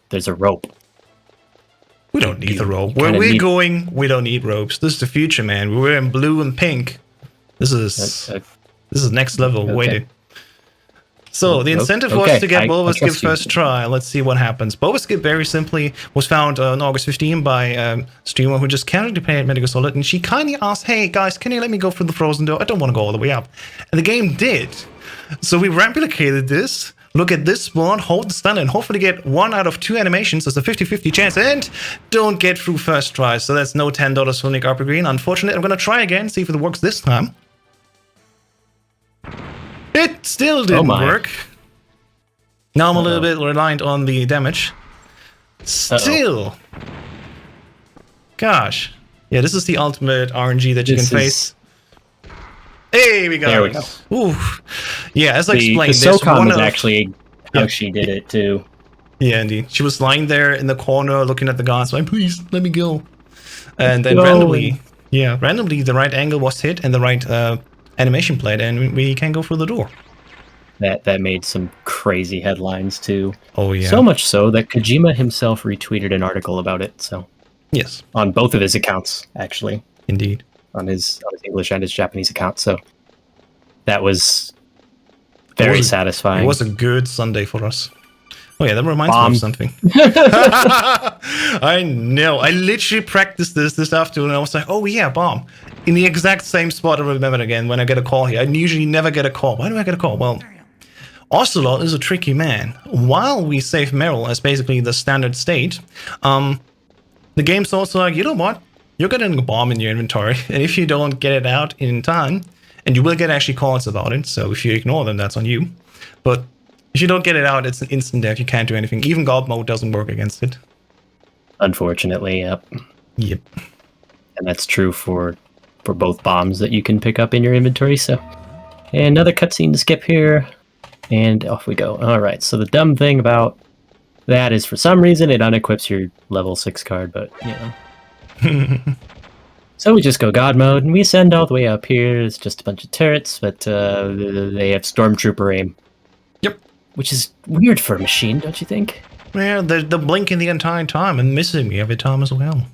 There's a rope. We don't need the rope. you Where kinda we're need- going, we don't need ropes. This is the future, man. We're in blue and pink. This is next level. Okay. Wait. So the incentive was Okay, to get I Boba Skip trust you. first try. Let's see what happens. Boba Skip very simply was found on August 15 by a streamer who just casually played Metal Gear Solid, and she kindly asked, "Hey guys, can you let me go through the frozen door? I don't want to go all the way up." And the game did. So we replicated this. Look at this spawn, hold the stun, and hopefully get 1 out of 2 animations. There's a 50-50 chance, and don't get through first try. So that's no $10 for Nick Upper Green. Unfortunately, I'm gonna try again, see if it works this time. It still didn't my. work. Now I'm a little bit reliant on the damage. Still. Gosh. Yeah, this is the ultimate RNG that you can face. Hey, we got There we it. go. Ooh. Yeah, as I The explained, there's SOCOM one is of... actually how she did it too. Yeah, indeed. She was lying there in the corner looking at the guards like, please, let me go. And then Go. randomly the right angle was hit and the right animation played, and we can go through the door. That made some crazy headlines too. Oh, yeah. So much so that Kojima himself retweeted an article about it. So Yes, on both of his accounts, actually, indeed. on his English and his Japanese account. So that was very satisfying. It was a good Sunday for us. Oh yeah, that reminds Bomb. me of something. I know. I literally practiced this afternoon. And I was like, oh yeah, bomb. In the exact same spot I remembered again when I get a call here. I usually never get a call. Why do I get a call? Well, Ocelot is a tricky man. While we save Meryl as basically the standard state, the game's also like, you know what? You're getting a bomb in your inventory, and if you don't get it out in time, and you will get actually calls about it, so if you ignore them, that's on you. But if you don't get it out, it's an instant death. You can't do anything. Even God mode doesn't work against it. Unfortunately, yep. Yep. And that's true for both bombs that you can pick up in your inventory. So, and another cutscene to skip here, and off we go. All right. So the dumb thing about that is, for some reason, it unequips your level 6 card, but you know. So we just go God mode, and we ascend all the way up here. It's just a bunch of turrets, but they have Stormtrooper aim. Yep. Which is weird for a machine, don't you think? Yeah, they're blinking the entire time and missing me every time as well.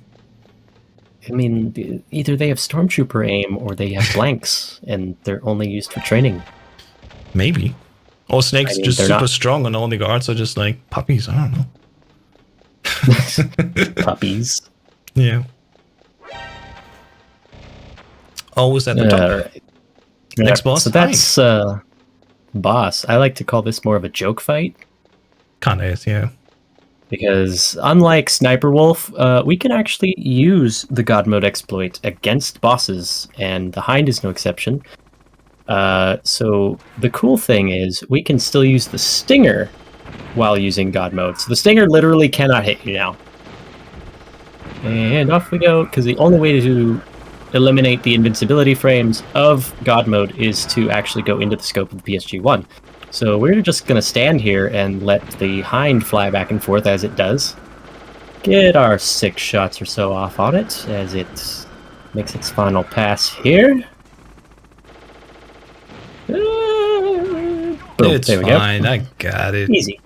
I mean, either they have Stormtrooper aim or they have blanks, and they're only used for training. Maybe. Or Snake's just super strong and all the guards are just like puppies. I don't know. Puppies. Yeah. Always at the top. Right. Next boss. So that's boss. I like to call this more of a joke fight. Kinda is, yeah. Because unlike Sniper Wolf, we can actually use the God Mode exploit against bosses, and the Hind is no exception. So the cool thing is we can still use the Stinger while using God Mode. So the Stinger literally cannot hit you now. And off we go, because the only way to eliminate the invincibility frames of God Mode is to actually go into the scope of the PSG-1. So we're just going to stand here and let the Hind fly back and forth as it does. Get our 6 shots or so off on it as it makes its final pass here. Boom, It's there we fine. go. I got it. Easy.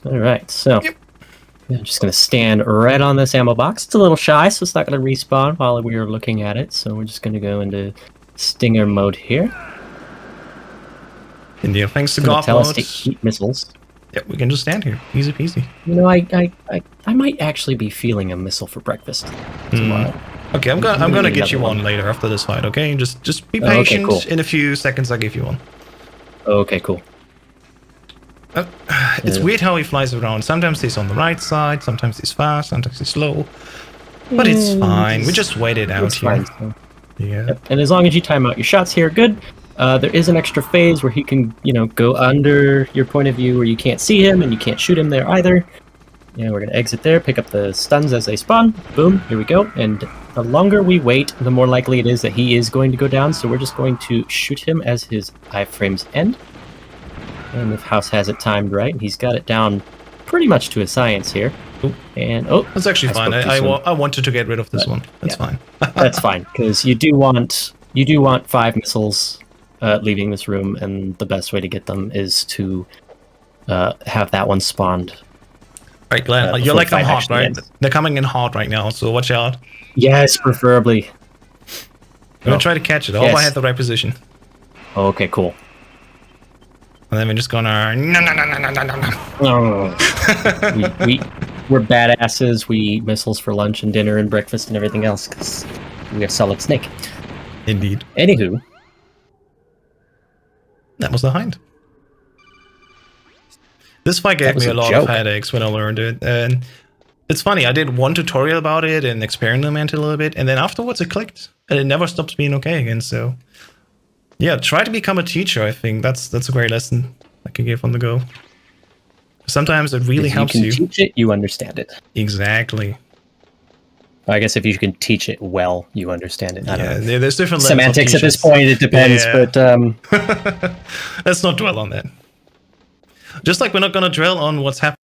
Alright, so I'm just going to stand right on this ammo box. It's a little shy, so it's not going to respawn while we are looking at it. So we're just going to go into Stinger mode here. And yeah, thanks to It's gonna God tell us mode. to eat missiles. Yeah, we can just stand here. Easy peasy. You know, I might actually be feeling a missile for breakfast tomorrow. Okay, I'm gonna get you another one later after this fight, okay? Just be Okay, patient. cool. In a few seconds I'll give you one. Okay, cool. It's weird how he flies around. Sometimes he's on the right side, sometimes he's fast, sometimes he's slow. But it's fine. We just wait it out It's here. fine, so. Yeah. Yep. And as long as you time out your shots here, good. There is an extra phase where he can, go under your point of view where you can't see him and you can't shoot him there either. Yeah, we're going to exit there, pick up the stuns as they spawn. Boom, here we go. And the longer we wait, the more likely it is that he is going to go down. So we're just going to shoot him as his iframes end. And if House has it timed right, he's got it down pretty much to a science here. Ooh. And, That's actually fine. spoke too soon. I wanted to get rid of this one. That's fine. That's fine, because you do want 5 missiles leaving this room, and the best way to get them is to have that one spawned. Right, Glenn, you're before like the I'm fight hot, actually right? ends. They're coming in hot right now, so watch out. Yes, preferably. I'm gonna try to catch it. I hope I had the right position. Okay, cool. And then we're just gonna... We're badasses. We eat missiles for lunch and dinner and breakfast and everything else, because we are Solid Snake. Indeed. Anywho. That was the Hind. This fight gave me a lot of headaches when I learned it, and it's funny, I did one tutorial about it and experimented a little bit, and then afterwards it clicked, and it never stops being okay again, so... Yeah, try to become a teacher. I think that's a great lesson I can give on the go. Sometimes it really helps you. Teach it, you understand it. Exactly. I guess if you can teach it well, you understand it. I don't know. There's different semantics at this point. It depends, but let's not dwell on that. Just like we're not gonna dwell on what's happening.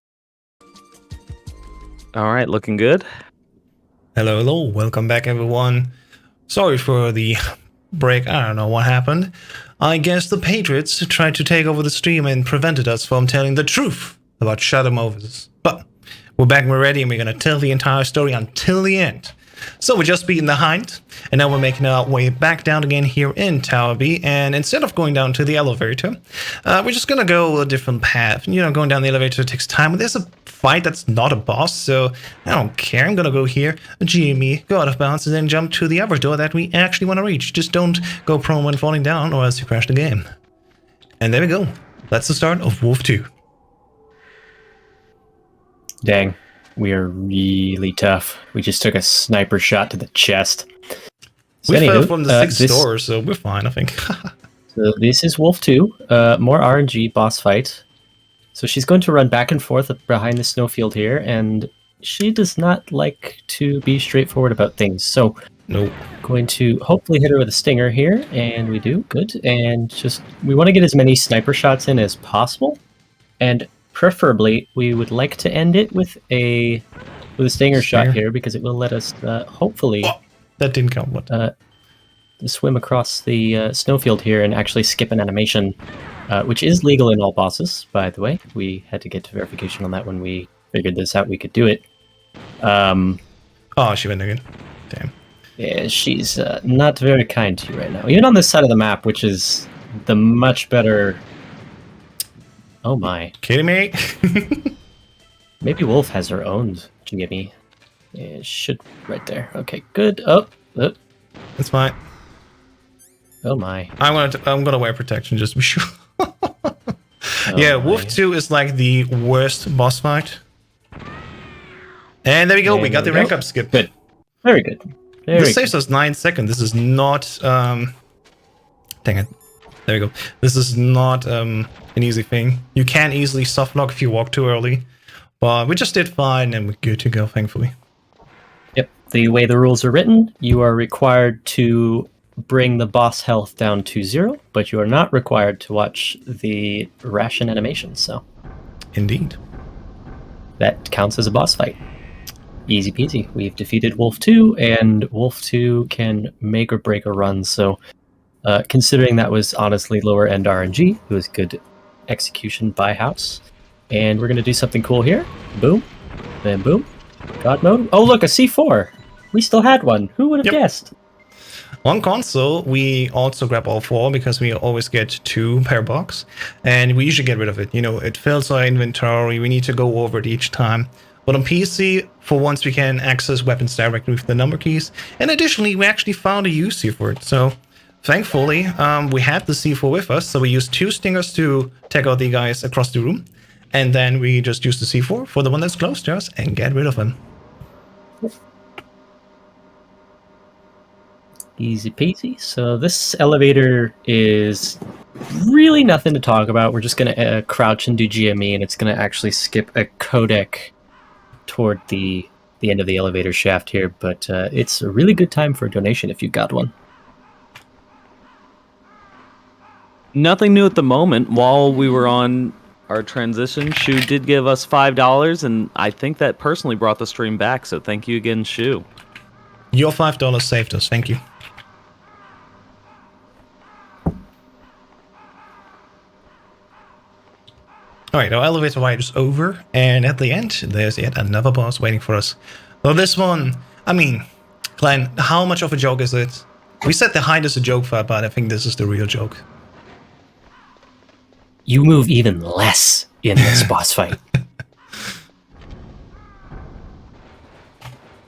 All right, looking good. Hello, welcome back, everyone. Sorry for the break. I don't know what happened. I guess the Patriots tried to take over the stream and prevented us from telling the truth about Shadow Moses. But we're back and we're ready, and we're gonna tell the entire story until the end. So we just beaten the Hind, and now we're making our way back down again here in Tower B, and instead of going down to the elevator, we're just gonna go a different path. You know, going down the elevator takes time, there's a fight that's not a boss, so I don't care. I'm gonna go here, GME, go out of bounds, and then jump to the other door that we actually want to reach. Just don't go prone when falling down, or else you crash the game. And there we go. That's the start of Wolf 2. Dang. We are really tough. We just took a sniper shot to the chest. So We fell from the 6th door, so we're fine, I think. So this is Wolf 2. More RNG boss fight. So she's going to run back and forth behind the snowfield here, and she does not like to be straightforward about things. So nope. Going to hopefully hit her with a stinger here, and we do. Good. And just we want to get as many sniper shots in as possible. And preferably, we would like to end it with a stinger shot here, because it will let us hopefully that didn't count. What? Swim across the snowfield here and actually skip an animation, which is legal in all bosses, by the way. We had to get to verification on that when we figured this out. We could do it. Oh, she went again. Damn. Yeah, she's not very kind to you right now. Even on this side of the map, which is the much better. Oh my. Kidding me? Maybe Wolf has her own Jimmy. Yeah, it should right there. Okay, good. Oh. That's fine. Oh my. I'm gonna wear protection just to be sure. Yeah, Wolf 2 is like the worst boss fight. And there we go, we got the rank up skip. Good. Very good. This saves us 9 seconds. This is not dang it. There we go. This is not an easy thing. You can easily soft lock if you walk too early. But we just did fine and we're good to go, thankfully. Yep. The way the rules are written, you are required to bring the boss health down to 0, but you are not required to watch the ration animation, so. Indeed. That counts as a boss fight. Easy peasy. We've defeated Wolf 2, and Wolf 2 can make or break a run, so considering that was honestly lower end RNG, it was good execution by House. And we're going to do something cool here. Boom. Then boom. God mode. Oh, look, a C4. We still had one. Who would have guessed? On console, we also grab all 4 because we always get 2 per box. And we usually get rid of it. You know, it fills our inventory. We need to go over it each time. But on PC, for once, we can access weapons directly with the number keys. And additionally, we actually found a use here for it. So thankfully, we had the C4 with us. So we used 2 stingers to take out the guys across the room. And then we just use the C4 for the one that's close to us and get rid of him. Easy peasy. So this elevator is really nothing to talk about. We're just going to crouch and do GME, and it's going to actually skip a codec toward the end of the elevator shaft here. But it's a really good time for a donation if you got one. Nothing new at the moment. While we were on our transition, Shu did give us $5, and I think that personally brought the stream back, so thank you again, Shu. Your $5 saved us, thank you. Alright, our elevator ride is over, and at the end, there's yet another boss waiting for us. So this one, I mean, Glenn, how much of a joke is it? We said the Hind is a joke fight, but I think this is the real joke. You move even less in this boss fight.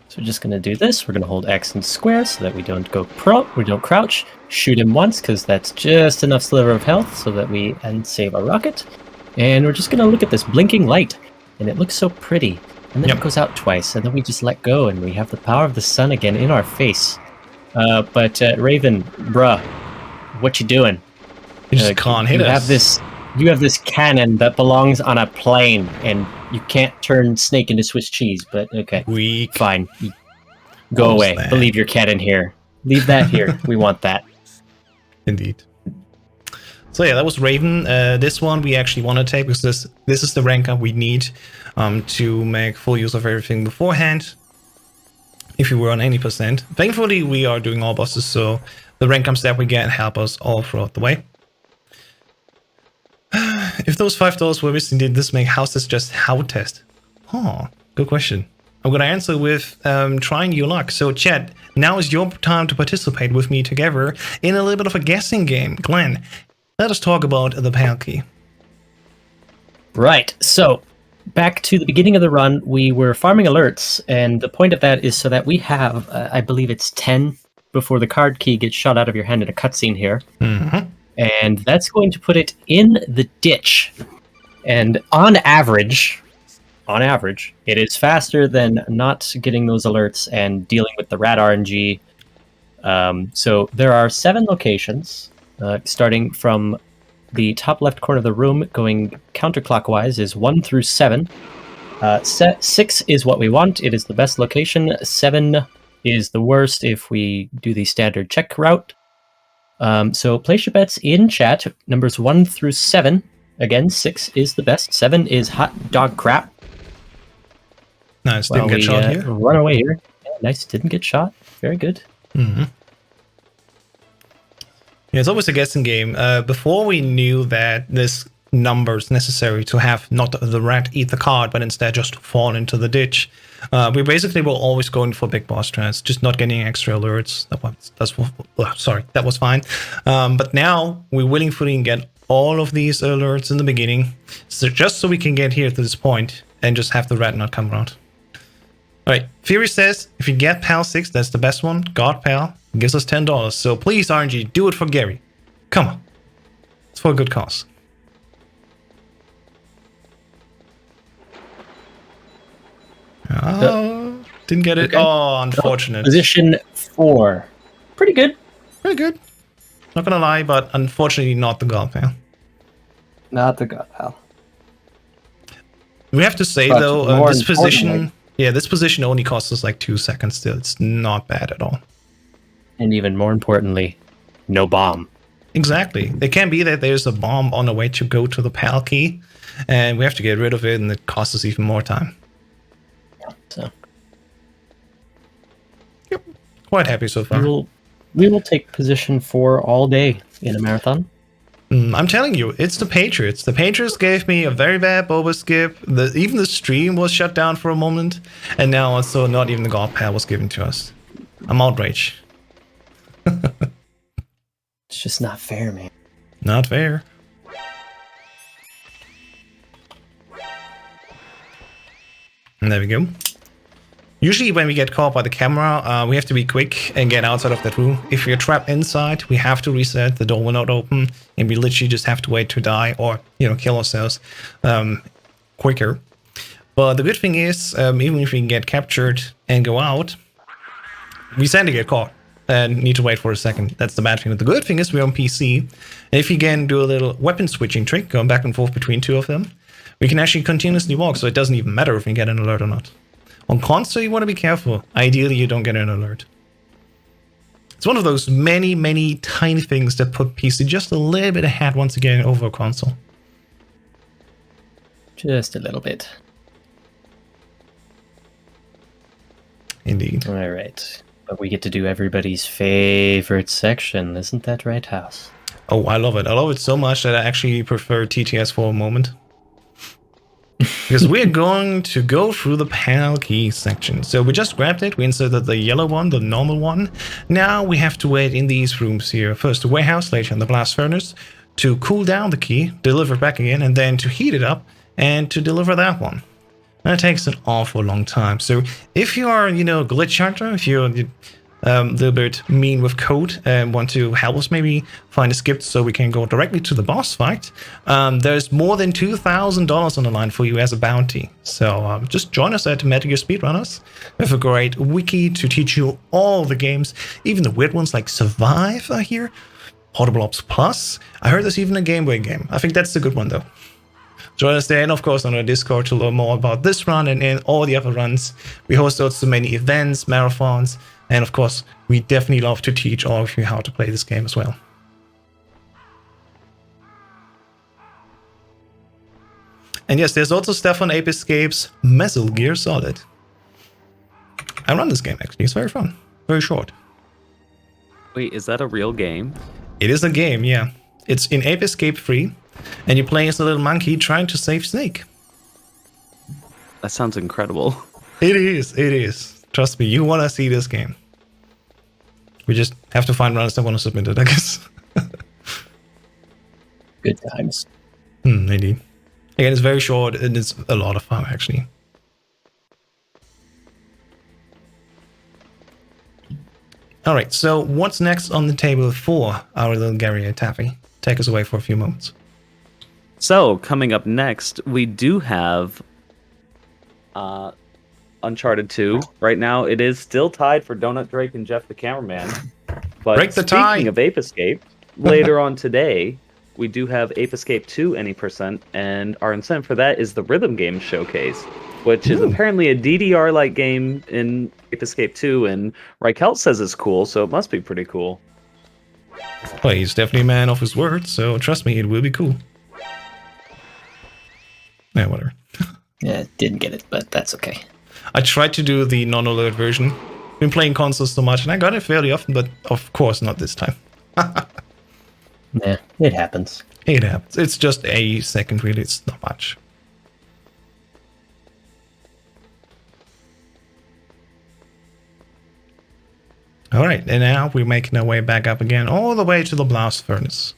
So we're just going to do this. We're going to hold X and square so that we don't go we don't crouch. Shoot him once, because that's just enough sliver of health so that we and save a rocket. And we're just going to look at this blinking light, and it looks so pretty. And then it goes out twice, and then we just let go, and we have the power of the sun again in our face. But Raven, bruh, what you doing? You just can't hit you us. You have this cannon that belongs on a plane, and you can't turn snake into Swiss cheese. But okay, Weak. fine. Go What was away. that? Leave your cannon here. Leave that here. We want that. Indeed. So yeah, that was Raven. This one we actually want to take because this is the rank up we need to make full use of everything beforehand. If you were on any %. Thankfully, we are doing all bosses, so the rank ups that we get help us all throughout the way. If those $5 were missing, did this make houses just how test? Oh, good question. I'm going to answer with trying your luck. So chat, now is your time to participate with me together in a little bit of a guessing game. Glenn, let us talk about the PAL key. Right. So, back to the beginning of the run, we were farming alerts, and the point of that is so that we have, I believe it's 10 before the card key gets shot out of your hand in a cutscene here. Mm-hmm. And that's going to put it in the ditch. And on average, it is faster than not getting those alerts and dealing with the rat RNG. So there are 7 locations, starting from the top left corner of the room, going counterclockwise is 1 through 7. 6 is what we want. It is the best location. 7 is the worst if we do the standard check route. So place your bets in chat. Numbers 1 through 7. Again, 6 is the best. 7 is hot dog crap. Nice, didn't get shot here. Run away here. Yeah, nice, didn't get shot. Very good. Mm-hmm. Yeah, it's always a guessing game. Before we knew that this number is necessary to have not the rat eat the card, but instead just fall into the ditch. We basically were always going for big boss strats, just not getting extra alerts. That was fine. But now we willingly get all of these alerts in the beginning, so just so we can get here to this point and just have the rat not come around. All right, Fury says if you get PAL 6, that's the best one. God PAL gives us $10. So please, RNG, do it for Gerri. Come on, it's for a good cause. Oh, didn't get it. Okay. Oh, unfortunate. Position 4. Pretty good. Pretty good. Not gonna lie, but unfortunately not the God PAL. Not the god pal. We have to say But though, more this position, importantly- this position only costs us like 2 seconds still. It's not bad at all. And even more importantly, no bomb. Exactly. It can be that there's a bomb on the way to go to the PAL key, and we have to get rid of it, and it costs us even more time. So Yep. Quite happy so far. we will take position 4 all day in a marathon. I'm telling you, it's the Patriots. The Patriots gave me a very bad boba skip. Even the stream was shut down for a moment, and now also not even the God PAL was given to us. I'm outraged. It's just not fair, man. Not fair. And there we go. Usually when we get caught by the camera, we have to be quick and get outside of that room. If we're trapped inside, we have to reset, the door will not open, and we literally just have to wait to die or, kill ourselves quicker. But the good thing is, even if we can get captured and go out, we sadly get caught and need to wait for a second. That's the bad thing. But the good thing is we're on PC. And if you can do a little weapon switching trick, going back and forth between 2 of them, we can actually continuously walk, so it doesn't even matter if we get an alert or not. On console, you want to be careful. Ideally, you don't get an alert. It's one of those many, many tiny things that put PC just a little bit ahead once again over console. Just a little bit. Indeed. All right. But we get to do everybody's favorite section. Isn't that right, House? Oh, I love it. I love it so much that I actually prefer TTS for a moment. Because we're going to go through the PAL key section. So we just grabbed it, we inserted the yellow one, the normal one. Now we have to wait in these rooms here. First the warehouse, later in the blast furnace, to cool down the key, deliver it back again, and then to heat it up and to deliver that one. That takes an awful long time. So if you are, glitch hunter, if you're a little bit mean with code and want to help us maybe find a skip so we can go directly to the boss fight, there's more than $2,000 on the line for you as a bounty. So just join us at Metal Gear Speedrunners. We have a great wiki to teach you all the games, even the weird ones like Survive are here. Portable Ops Plus. I heard there's even a Game Boy game. I think that's the good one though. Join us there, and of course on our Discord to learn more about this run and in all the other runs. We host also many events, marathons, and of course we definitely love to teach all of you how to play this game as well. And yes, there's also stuff on Ape Escape's Metal Gear Solid. I run this game actually, it's very fun, very short. Wait, is that a real game? It is a game, yeah. It's in Ape Escape 3, and you play as a little monkey trying to save Snake. That sounds incredible. It is. Trust me, you want to see this game. We just have to find runners that want to submit it, I guess. Good times. Indeed. Again, it's very short, and it's a lot of fun, actually. Alright, so what's next on the table for our little Gerri and Taffy? Take us away for a few moments. So, coming up next, we do have Uncharted 2. Right now, it is still tied for Donut Drake and Jeff the Cameraman. But Break the tie. Speaking of Ape Escape, later on today, we do have Ape Escape 2 any percent, and our incentive for that is the Rhythm Game Showcase, which is apparently a DDR-like game in Ape Escape 2, and Raquel says it's cool, so it must be pretty cool. Well, he's definitely a man of his word, so trust me, it will be cool. Yeah, whatever. Yeah, didn't get it, but that's okay. I tried to do the non-alert version. Been playing consoles so much, and I got it fairly often, but of course not this time. Yeah, it happens. It happens. It's just a second, really. It's not much. Alright, and now we're making our way back up again, all the way to the blast furnace.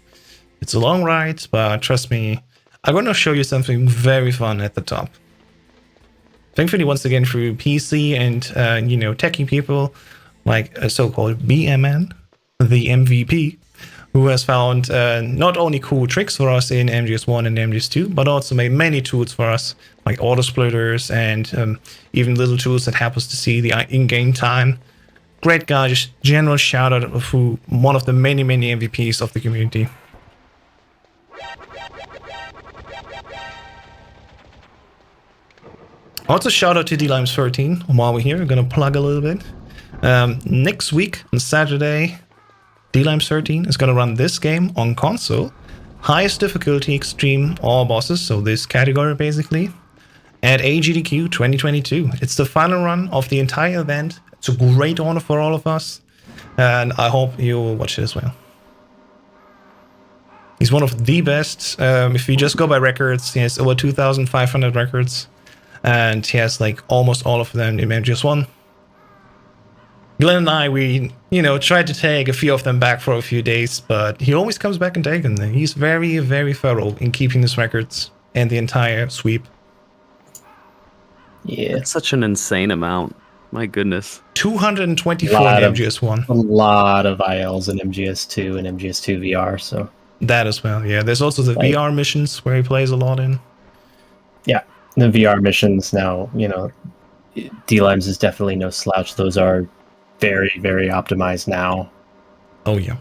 It's a long ride, but trust me, I'm going to show you something very fun at the top. Thankfully, once again, through PC and, techie people like a so-called BMN, the MVP, who has found not only cool tricks for us in MGS1 and MGS2, but also made many tools for us, like auto splitters and even little tools that help us to see the in-game time. Great guy, just general shout out to one of the many MVPs of the community. Also shout out to DLimes13 while we're here. We're gonna plug a little bit. Next week on Saturday, DLimes13 is gonna run this game on console. Highest difficulty, extreme, all bosses, so this category basically, at AGDQ 2022. It's the final run of the entire event. It's a great honor for all of us, and I hope you will watch it as well. He's one of the best. If you just go by records, he has over 2,500 records, and he has like almost all of them in MGS1. Glenn and I, we, tried to take a few of them back for a few days, but he always comes back and takes them. He's very, very thorough in keeping his records and the entire sweep. Yeah. It's such an insane amount. My goodness. 224 in MGS1. A lot of ILs in MGS2 and MGS2 VR, so. That as well, yeah. There's also the VR missions where he plays a lot in. Yeah, the VR missions now, D-Limes is definitely no slouch. Those are very, very optimized now. Oh, yeah.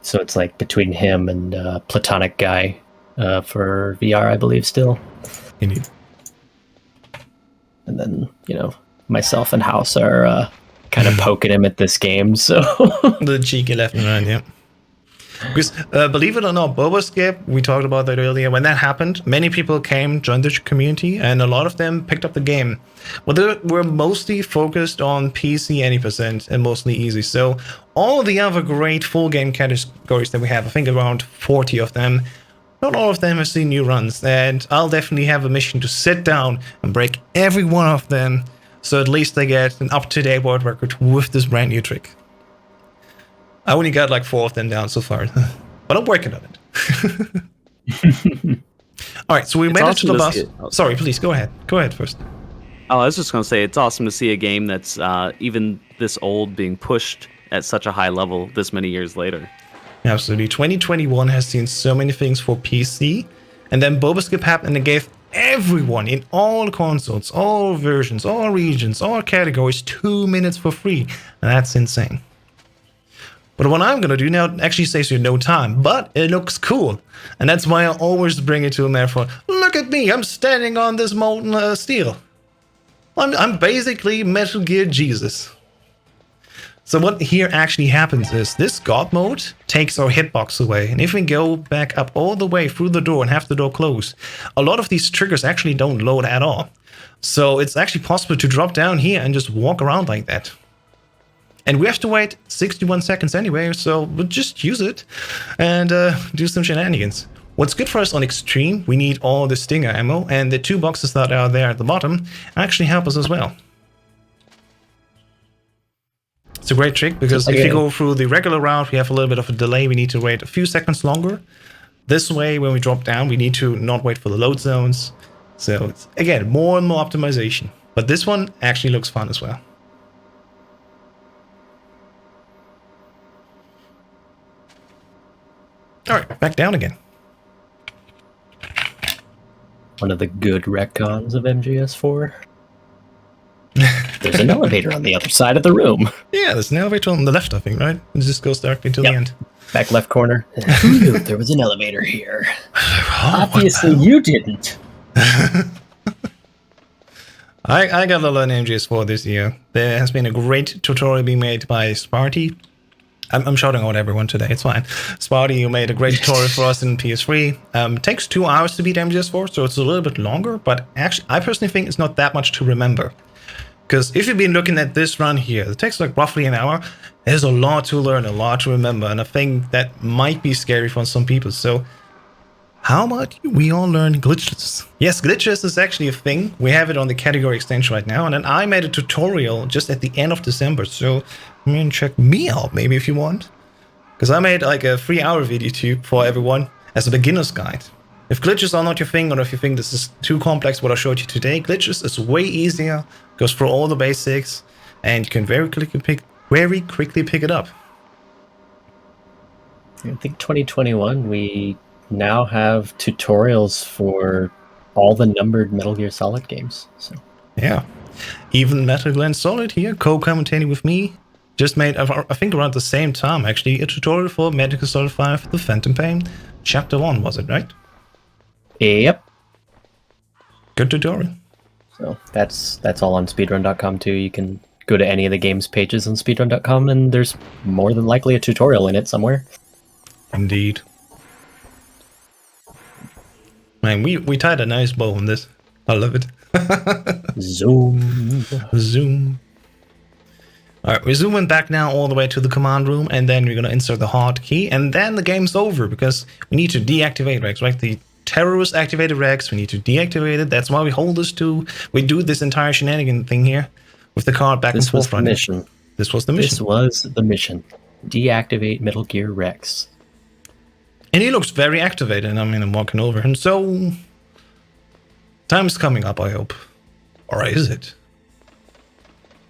So it's like between him and Platonic Guy for VR, I believe, still. Indeed. And then, myself and House are kind of poking him at this game, so... The cheeky left and right, yeah. Because, believe it or not, Boba Skip, we talked about that earlier, when that happened, many people came, joined the community, and a lot of them picked up the game. Well, they were mostly focused on PC any percent and mostly easy. So all the other great full game categories that we have, I think around 40 of them, not all of them have seen new runs, and I'll definitely have a mission to sit down and break every one of them, so at least they get an up-to-date world record with this brand new trick. I only got like 4 of them down so far, but I'm working on it. All right, so we made it to the boss. Sorry, please go ahead. Go ahead first. Oh, I was just going to say, it's awesome to see a game that's even this old being pushed at such a high level this many years later. Absolutely. 2021 has seen so many things for PC, and then Boba Skip happened and it gave everyone in all consoles, all versions, all regions, all categories 2 minutes for free. And that's insane. But what I'm gonna do now actually saves you no time, but it looks cool. And that's why I always bring it to a metaphor. Look at me, I'm standing on this molten steel. I'm basically Metal Gear Jesus. So what here actually happens is this God mode takes our hitbox away. And if we go back up all the way through the door and have the door closed, a lot of these triggers actually don't load at all. So it's actually possible to drop down here and just walk around like that. And we have to wait 61 seconds anyway, so we'll just use it and do some shenanigans. What's good for us on Extreme, we need all the Stinger ammo, and the 2 boxes that are there at the bottom actually help us as well. It's a great trick, because if you go through the regular route, we have a little bit of a delay. We need to wait a few seconds longer. This way, when we drop down, we need to not wait for the load zones. So, it's, again, more and more optimization. But this one actually looks fun as well. Alright, back down again. One of the good retcons of MGS4. There's an elevator on the other side of the room. Yeah, there's an elevator on the left, I think, right? It just goes directly to the end. Back left corner. Who knew there was an elevator here? Obviously, you didn't. I got a lot of MGS4 this year. There has been a great tutorial being made by Sparty. I'm shouting out everyone today, it's fine. Sparty, you made a great tutorial for us in PS3. It takes 2 hours to beat MGS4, so it's a little bit longer, but actually, I personally think it's not that much to remember. Because if you've been looking at this run here, it takes like roughly an hour. There's a lot to learn, a lot to remember, and I think that might be scary for some people. So, how about we all learn glitches? Yes, glitches is actually a thing. We have it on the category extension right now, and then I made a tutorial just at the end of December. So, I mean, check me out maybe if you want. Because I made like a 3-hour video too for everyone as a beginner's guide. If glitches are not your thing, or if you think this is too complex what I showed you today, glitches is way easier, goes through all the basics, and you can very quickly pick it up. I think 2021, we now have tutorials for all the numbered Metal Gear Solid games. So yeah, even Metal Gear Solid here, co-commentating with me, just made, I think around the same time actually, a tutorial for Metal Gear Solid 5, The Phantom Pain, Chapter 1, was it, right? Yep. Good tutorial. So that's all on speedrun.com too. You can go to any of the games pages on speedrun.com, and there's more than likely a tutorial in it somewhere. Indeed. Man, we tied a nice bow on this. I love it. Zoom. Zoom. Alright, we're zooming back now all the way to the command room, and then we're going to insert the hard key, and then the game's over, because we need to deactivate Rex, right? The terrorist activated Rex, we need to deactivate it. That's why we hold this to. We do this entire shenanigan thing here with the card back and forth running. This was the mission. This was the mission. Deactivate Metal Gear Rex. And he looks very activated. I mean, I'm walking over, and so time's coming up, I hope. Or is it?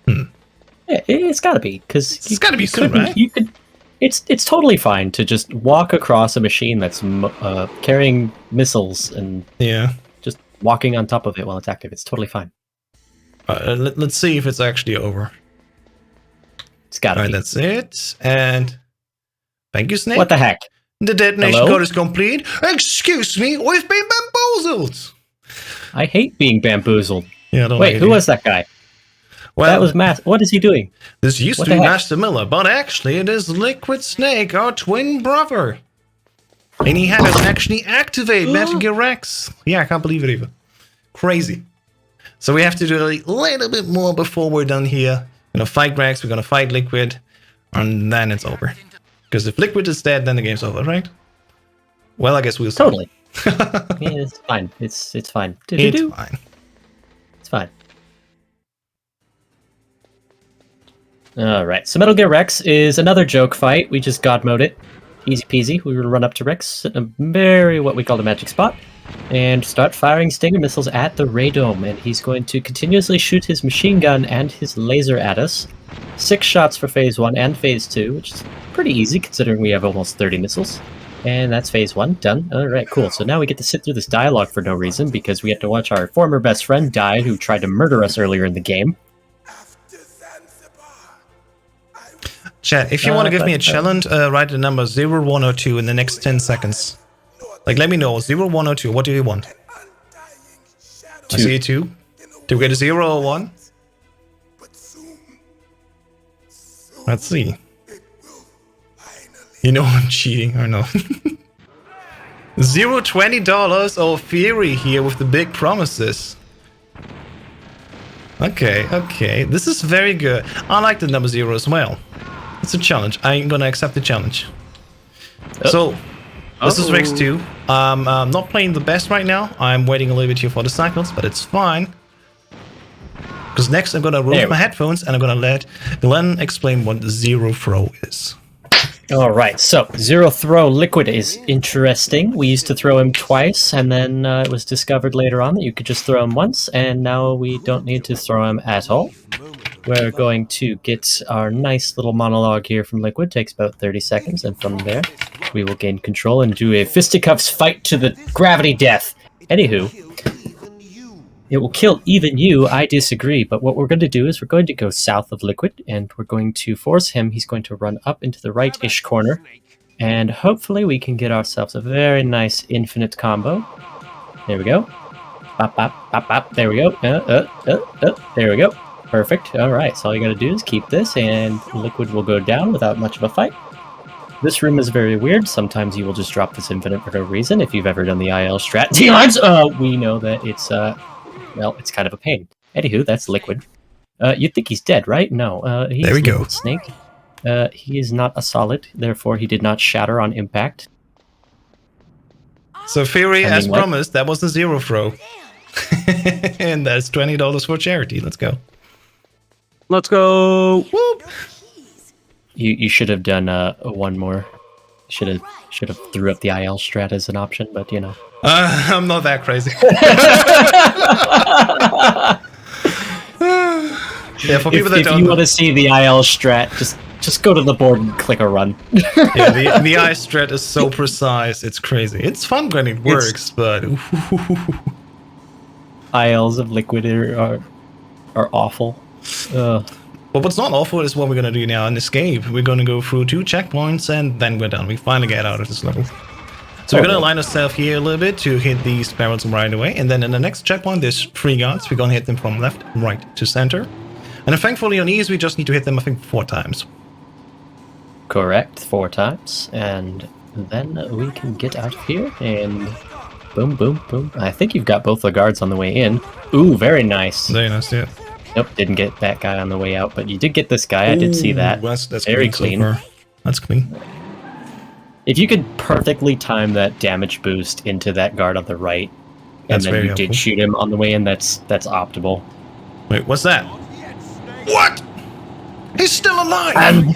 Yeah, it's got to be, because it's got to be soon, right? You could. It's totally fine to just walk across a machine that's carrying missiles and just walking on top of it while it's active. It's totally fine. Let's see if it's actually over. It's got to be. That's it. And thank you, Snake. What the heck? The detonation code is complete. Excuse me, we've been bamboozled. I hate being bamboozled. Yeah, I don't Wait, like who was that guy? Well, that was What is he doing? This used to be Master Miller, but actually it is Liquid Snake, our twin brother. And he had us actually activate Metal Gear Rex. Yeah, I can't believe it even. Crazy. So we have to do a little bit more before we're done here. We're gonna fight Rex, we're gonna fight Liquid, and then it's over. Because if Liquid is dead, then the game's over, right? Well, I guess we'll see. Totally. Yeah, it's fine. It's fine. It's fine. It's fine. Alright, so Metal Gear Rex is another joke fight. We just god mode it. Easy peasy. We will run up to Rex in a very, what we call a magic spot, and start firing Stinger missiles at the radome, and he's going to continuously shoot his machine gun and his laser at us. 6 shots for phase 1 and phase 2, which is pretty easy considering we have almost 30 missiles. And that's phase 1, done. Alright, cool. So now we get to sit through this dialogue for no reason, because we have to watch our former best friend die, who tried to murder us earlier in the game. Chat, if you want to give me a but, challenge, write the number 0, 1, or 2 in the next 10 seconds. Like, let me know, 0, 1, or 2. What do you want? I see a 2. Do we get a 0 or 1? Let's see. You know I'm cheating or no? $20 or Fury here with the big promises. Okay. This is very good. I like the number 0 as well. It's a challenge. I'm gonna accept the challenge. So, this is Rex 2. I'm not playing the best right now. I'm waiting a little bit here for the cycles, but it's fine. Because next I'm gonna remove my headphones and I'm gonna let Glenn explain what zero throw is. All right, so zero throw liquid is interesting. We used to throw him twice, and then it was discovered later on that you could just throw him once, and now we don't need to throw him at all. We're going to get our nice little monologue here from Liquid. Takes about 30 seconds, and from there, we will gain control and do a fisticuffs fight to the gravity death. Anywho, it will kill even you. I disagree, but what we're going to do is we're going to go south of Liquid, and we're going to force him. He's going to run up into the right-ish corner, and hopefully we can get ourselves a very nice infinite combo. There we go. Bop, bop, bop, bop. There we go. There we go. Perfect. All right, so all you got to do is keep this, and Liquid will go down without much of a fight. This room is very weird. Sometimes you will just drop this infinite for no reason. If you've ever done the IL strat, we know that it's well, it's kind of a pain. Anywho, that's Liquid. You'd think he's dead, right? No. He's There we go. Snake. He is not a solid, therefore he did not shatter on impact. So Fury, I mean, as what? promised, that was the zero throw. And that's $20 for charity. Let's go. Let's go. Whoop. You should have done one more. Should have threw up the IL strat as an option, but you know. I'm not that crazy. Yeah, for people that If don't you know, want to see the IL strat, just go to the board and click a run. yeah, the eye strat is so precise, it's crazy. It's fun when it works, but ILs of Liquid are awful. But what's not awful is what we're gonna do now in escape. We're gonna go through 2 checkpoints and then we're done. We finally get out of this level. So we're gonna line ourselves here a little bit to hit these barrels right away, and then in the next checkpoint there's 3 guards. We're gonna hit them from left, right to center. And then thankfully on ease we just need to hit them I think 4 times. Correct, 4 times, and then we can get out of here and boom, boom, boom. I think you've got both the guards on the way in. Ooh, very nice. Very nice, yeah. Nope, didn't get that guy on the way out, but you did get this guy. I did see that. That's Very clean. clean. So far. That's clean. If you could perfectly time that damage boost into that guard on the right, That's and then very you did helpful. shoot him on the way in, that's optimal. Wait, what's that? What? He's still alive! And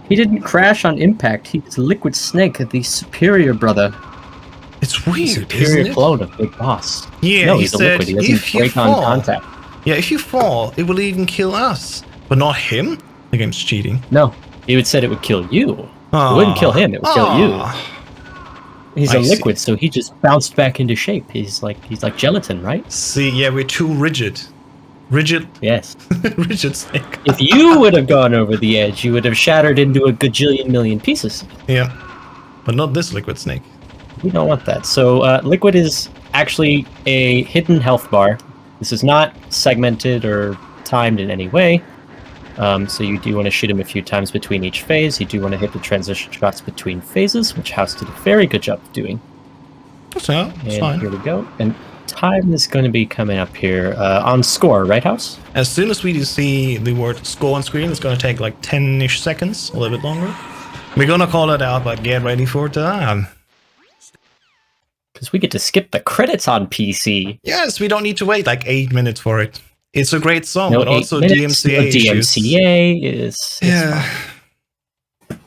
he didn't crash on impact. He's Liquid Snake, the superior brother. It's weird, Superior isn't it? clone of Big Boss. Yeah, no, he he's a said Liquid. He doesn't if you break on fall- contact. Yeah, if you fall, it will even kill us. But not him? The game's cheating. No, he would said it would kill you. It wouldn't kill him. It would kill you. He's I a see. liquid, so he just bounced back into shape. He's like gelatin, right? See, yeah, we're too rigid. Rigid, Yes. rigid snake. If you would have gone over the edge, you would have shattered into a gajillion million pieces. Yeah, but not this liquid snake. We don't want that. So liquid is actually a hidden health bar. This is not segmented or timed in any way. So you do want to shoot him a few times between each phase. You do want to hit the transition shots between phases, which House did a very good job of doing. So, it's And fine. here we go. And time is going to be coming up here on score, right, House? As soon as we see the word score on screen, it's gonna take like 10-ish seconds, a little bit longer. We're gonna call it out, but get ready for time. Because we get to skip the credits on PC. Yes, we don't need to wait like 8 minutes for it. It's a great song, No, but 8 also minutes, DMCA no issues. DMCA is it's Yeah. fine.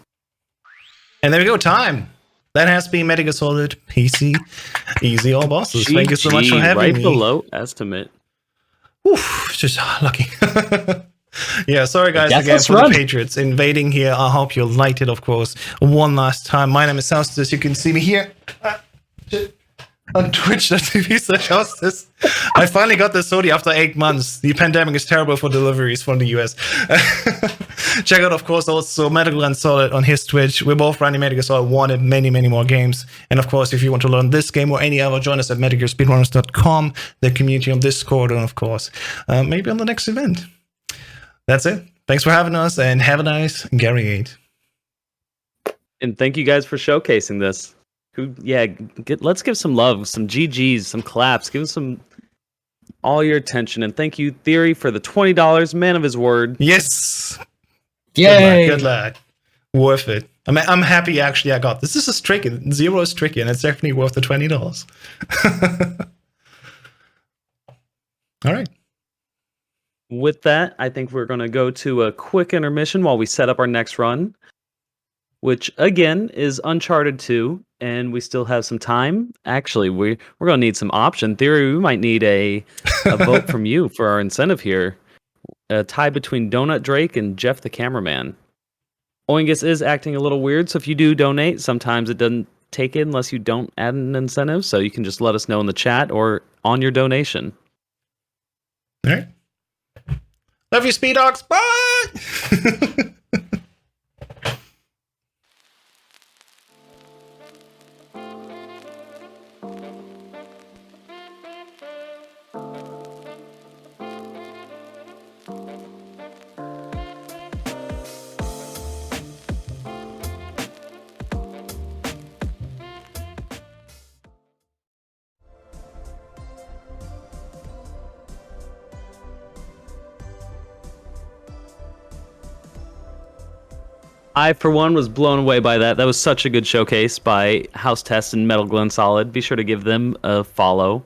And there we go, time. That has been Medical Solid PC Easy All Bosses. Thank you so much for GG, having right me. below estimate. Oof, just lucky. Yeah, sorry guys Yes, again let's for run. the Patriots invading here. I hope you liked it, of course, one last time. My name is Houstus. You can see me here. on twitch.tv/hostess. I finally got this hoodie after 8 months. The pandemic is terrible for deliveries from the US. Check out, of course, also Medical and Solid on his Twitch. We're both running Medical Solid 1 and many, many more games. And of course, if you want to learn this game or any other, join us at medicalspeedrunners.com, the community on Discord, and of course, maybe on the next event. That's it. Thanks for having us, and have a nice Gerri 8. And thank you guys for showcasing this. Let's give some love, some GGs, some claps. Give some all your attention. And thank you, Theory, for the $20. Man of his word. Yes. Yay! Good luck. Worth it. I'm happy actually I got this. This is tricky. 0 is tricky, and it's definitely worth the $20. All right. With that, I think we're going to go to a quick intermission while we set up our next run, which again is Uncharted 2, and we still have some time. Actually, we're going to need some option. Theory, we might need a vote from you for our incentive here. A tie between Donut Drake and Jeff the Cameraman. Oingus is acting a little weird, so if you do donate, sometimes it doesn't take it unless you don't add an incentive, so you can just let us know in the chat or on your donation. All right. Love you, Speeddocs. Bye! I, for one, was blown away by that. That was such a good showcase by House Test and Metal Glen Solid. Be sure to give them a follow.